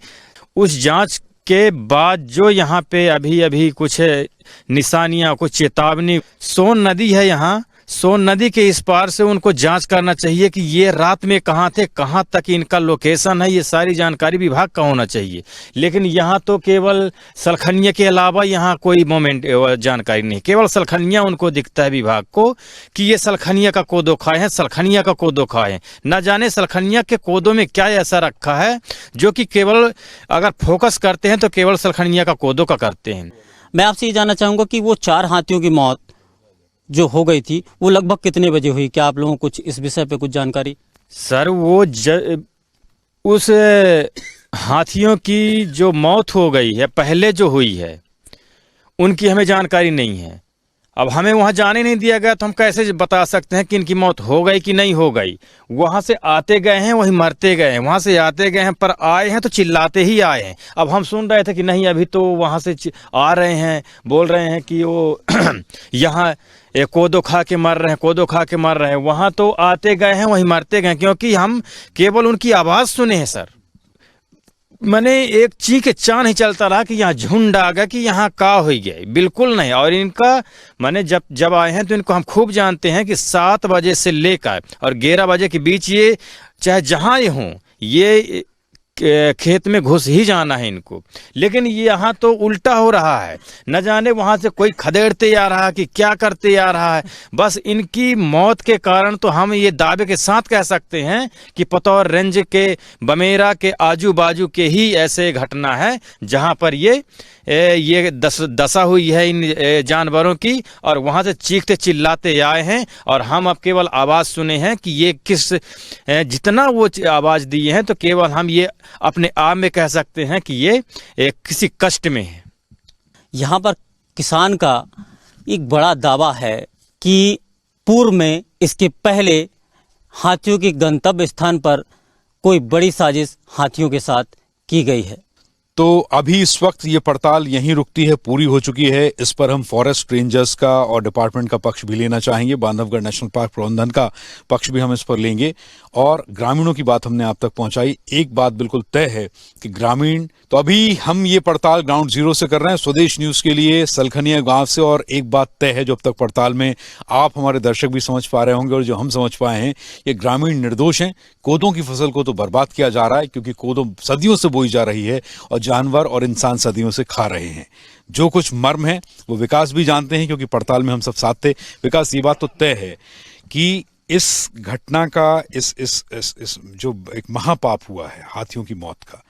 उस जांच के बाद जो यहाँ पे अभी अभी कुछ निशानियां, कुछ चेतावनी, सोन नदी है यहाँ, सोन नदी के इस पार से उनको जांच करना चाहिए कि ये रात में कहाँ थे, कहाँ तक इनका लोकेशन है, ये सारी जानकारी विभाग का होना चाहिए। लेकिन यहाँ तो केवल सलखनिया के अलावा यहाँ कोई मोमेंट जानकारी नहीं, केवल सलखनिया उनको दिखता है विभाग को कि ये सलखनिया का कोदो खाए हैं, सलखनिया का कोदो खाए हैं। न जाने सलखनिया के कोदो में क्या ऐसा रखा है जो कि केवल अगर फोकस करते हैं तो केवल सलखनिया का कोदो का करते हैं। मैं आपसे ये जानना चाहूँगा कि वो 4 हाथियों की मौत जो हो गई थी वो लगभग कितने बजे हुई? क्या आप लोगों को कुछ इस विषय पे कुछ जानकारी? सर वो उस हाथियों की जो मौत हो गई है पहले जो हुई है उनकी हमें जानकारी नहीं है। अब हमें वहाँ जाने नहीं दिया गया तो हम कैसे बता सकते हैं कि इनकी मौत हो गई कि नहीं हो गई। वहाँ से आते गए हैं वही मरते गए हैं, वहाँ से आते गए हैं, पर आए हैं तो चिल्लाते ही आए हैं। अब हम सुन रहे थे कि नहीं अभी तो वहाँ से आ रहे हैं, बोल रहे हैं कि वो यहाँ कोदो खा के मर रहे हैं, कोदो खा के मर रहे हैं। वहाँ तो आते गए हैं वही मरते गए, क्योंकि हम केवल उनकी आवाज़ सुने हैं सर। मैंने एक चीख चा नहीं चलता रहा कि यहाँ झुंड आ गया कि यहाँ का हो गया, बिल्कुल नहीं। और इनका मैंने जब आए हैं तो इनको हम खूब जानते हैं कि 7 बजे से लेकर और 11 बजे के बीच ये चाहे जहाँ ये हों ये खेत में घुस ही जाना है इनको। लेकिन ये यहाँ तो उल्टा हो रहा है, न जाने वहाँ से कोई खदेड़ते आ रहा है कि क्या करते आ रहा है। बस इनकी मौत के कारण तो हम ये दावे के साथ कह सकते हैं कि पतौर रेंज के बमेरा के आजू बाजू के ही ऐसे घटना है जहाँ पर ये दशा हुई है इन जानवरों की, और वहाँ से चीखते चिल्लाते आए हैं। और हम अब केवल आवाज़ सुने हैं कि ये किस जितना वो आवाज़ दिए हैं तो केवल हम ये अपने आप में कह सकते हैं कि ये किसी कष्ट में है। यहाँ पर किसान का एक बड़ा दावा है कि पूर्व में इसके पहले हाथियों के गंतव्य स्थान पर कोई बड़ी साजिश हाथियों के साथ की गई है। तो अभी इस वक्त ये पड़ताल यहीं रुकती है, पूरी हो चुकी है। इस पर हम फॉरेस्ट रेंजर्स का और डिपार्टमेंट का पक्ष भी लेना चाहेंगे, बांधवगढ़ नेशनल पार्क प्रबंधन का पक्ष भी हम इस पर लेंगे और ग्रामीणों की बात हमने आप तक पहुंचाई। एक बात बिल्कुल तय है कि ग्रामीण तो अभी हम ये पड़ताल ग्राउंड जीरो से कर रहे हैं स्वदेश न्यूज के लिए सलखनिया गांव से, और एक बात तय है जो अब तक पड़ताल में आप हमारे दर्शक भी समझ पा रहे होंगे और जो हम समझ पाए हैं, ये ग्रामीण निर्दोष हैं। कोदों की फसल को तो बर्बाद किया जा रहा है क्योंकि कोदों सदियों से बोई जा रही है और जानवर और इंसान सदियों से खा रहे हैं। जो कुछ मर्म है वो विकास भी जानते हैं क्योंकि पड़ताल में हम सब साथ थे। विकास, ये बात तो तय है कि इस घटना का इस जो एक महापाप हुआ है हाथियों की मौत का,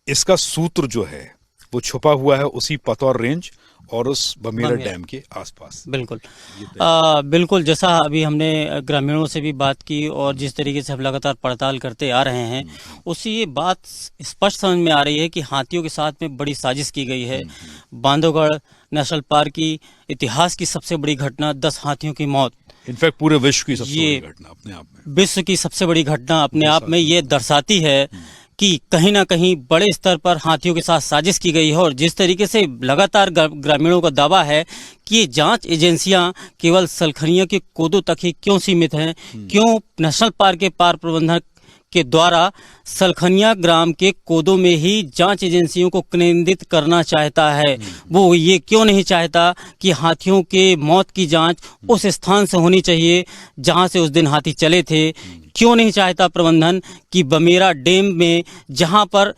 इसका सूत्र जो है वो छुपा हुआ है उसी पतौर रेंज और उस बमेरा डैम के आसपास। बिल्कुल बिल्कुल, जैसा अभी हमने ग्रामीणों से भी बात की और जिस तरीके से हम लगातार पड़ताल करते आ रहे हैं उससे ये बात स्पष्ट समझ में आ रही है कि हाथियों के साथ में बड़ी साजिश की गई है। बांधवगढ़ नेशनल पार्क की इतिहास की सबसे बड़ी घटना, 10 हाथियों की मौत, इनफैक्ट पूरे विश्व की सबसे बड़ी घटना अपने आप में, विश्व की सबसे बड़ी घटना अपने आप में ये दर्शाती है कि कहीं ना कहीं बड़े स्तर पर हाथियों के साथ साजिश की गई है। और जिस तरीके से लगातार ग्रामीणों का दावा है कि ये जांच एजेंसियां केवल सलखनिया के कोदो तक ही क्यों सीमित हैं, क्यों नेशनल पार्क के पार्क प्रबंधक के द्वारा सलखनिया ग्राम के कोदो में ही जांच एजेंसियों को केंद्रित करना चाहता है। वो ये क्यों नहीं चाहता कि हाथियों के मौत की जांच उस स्थान से होनी चाहिए जहां से उस दिन हाथी चले थे। क्यों नहीं चाहता प्रबंधन कि बमेरा डैम में जहां पर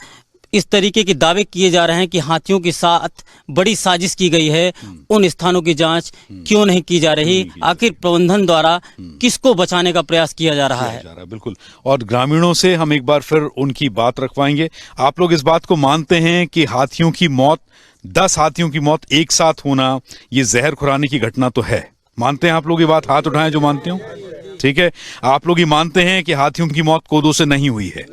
इस तरीके के दावे किए जा रहे हैं कि हाथियों के साथ बड़ी साजिश की गई है, उन स्थानों की जांच क्यों नहीं की जा रही? आखिर प्रबंधन द्वारा किसको बचाने का प्रयास किया जा रहा है? बिल्कुल। और ग्रामीणों से हम एक बार फिर उनकी बात रखवाएंगे। आप लोग इस बात को मानते हैं कि हाथियों की मौत, 10 हाथियों की मौत एक साथ होना, ये जहर खुराने की घटना तो है? मानते हैं आप लोग ये बात? हाथ उठाएं जो मानते हो। ठीक है, आप लोग ये मानते हैं कि हाथियों की मौत कोदो से नहीं हुई है?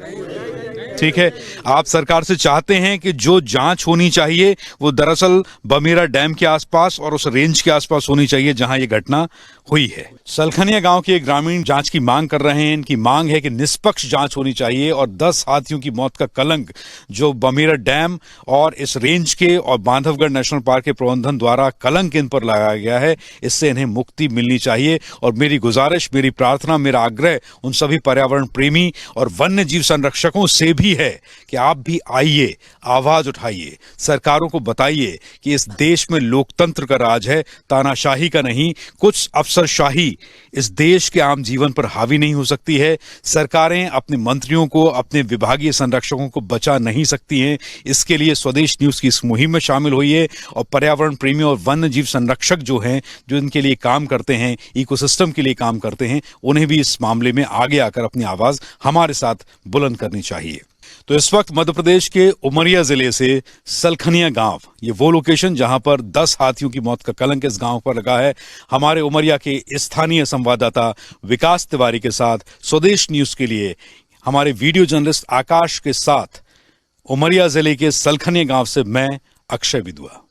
ठीक है, आप सरकार से चाहते हैं कि जो जांच होनी चाहिए वो दरअसल बमेरा डैम के आसपास और उस रेंज के आसपास होनी चाहिए जहां ये घटना हुई है। सलखनिया गांव के ग्रामीण जांच की मांग कर रहे हैं। इनकी मांग है कि निष्पक्ष जांच होनी चाहिए और 10 हाथियों की मौत का कलंक जो बमेरा डैम और इस रेंज के और बांधवगढ़ नेशनल पार्क के प्रबंधन द्वारा कलंक इन पर लगाया गया है, इससे इन्हें मुक्ति मिलनी चाहिए। और मेरी गुजारिश, मेरी प्रार्थना, मेरा आग्रह उन सभी पर्यावरण प्रेमी और वन्य जीव संरक्षकों से भी है कि आप भी आइए, आवाज उठाइए, सरकारों को बताइए कि इस देश में लोकतंत्र का राज है, तानाशाही का नहीं। कुछ अफसरशाही इस देश के आम जीवन पर हावी नहीं हो सकती है। सरकारें अपने मंत्रियों को, अपने विभागीय संरक्षकों को बचा नहीं सकती हैं। इसके लिए स्वदेश न्यूज की इस मुहिम में शामिल होइए और पर्यावरण प्रेमी और वन्य जीव संरक्षक जो हैं, जो इनके लिए काम करते हैं, इकोसिस्टम के लिए काम करते हैं, उन्हें भी इस मामले में आगे आकर अपनी आवाज हमारे साथ बुलंद करनी चाहिए। तो इस वक्त मध्य प्रदेश के उमरिया जिले से सलखनिया गांव, ये वो लोकेशन जहां पर 10 हाथियों की मौत का कलंक इस गांव पर लगा है। हमारे उमरिया के स्थानीय संवाददाता विकास तिवारी के साथ स्वदेश न्यूज के लिए हमारे वीडियो जर्नलिस्ट आकाश के साथ उमरिया जिले के सलखनिया गांव से मैं अक्षय विदुआ।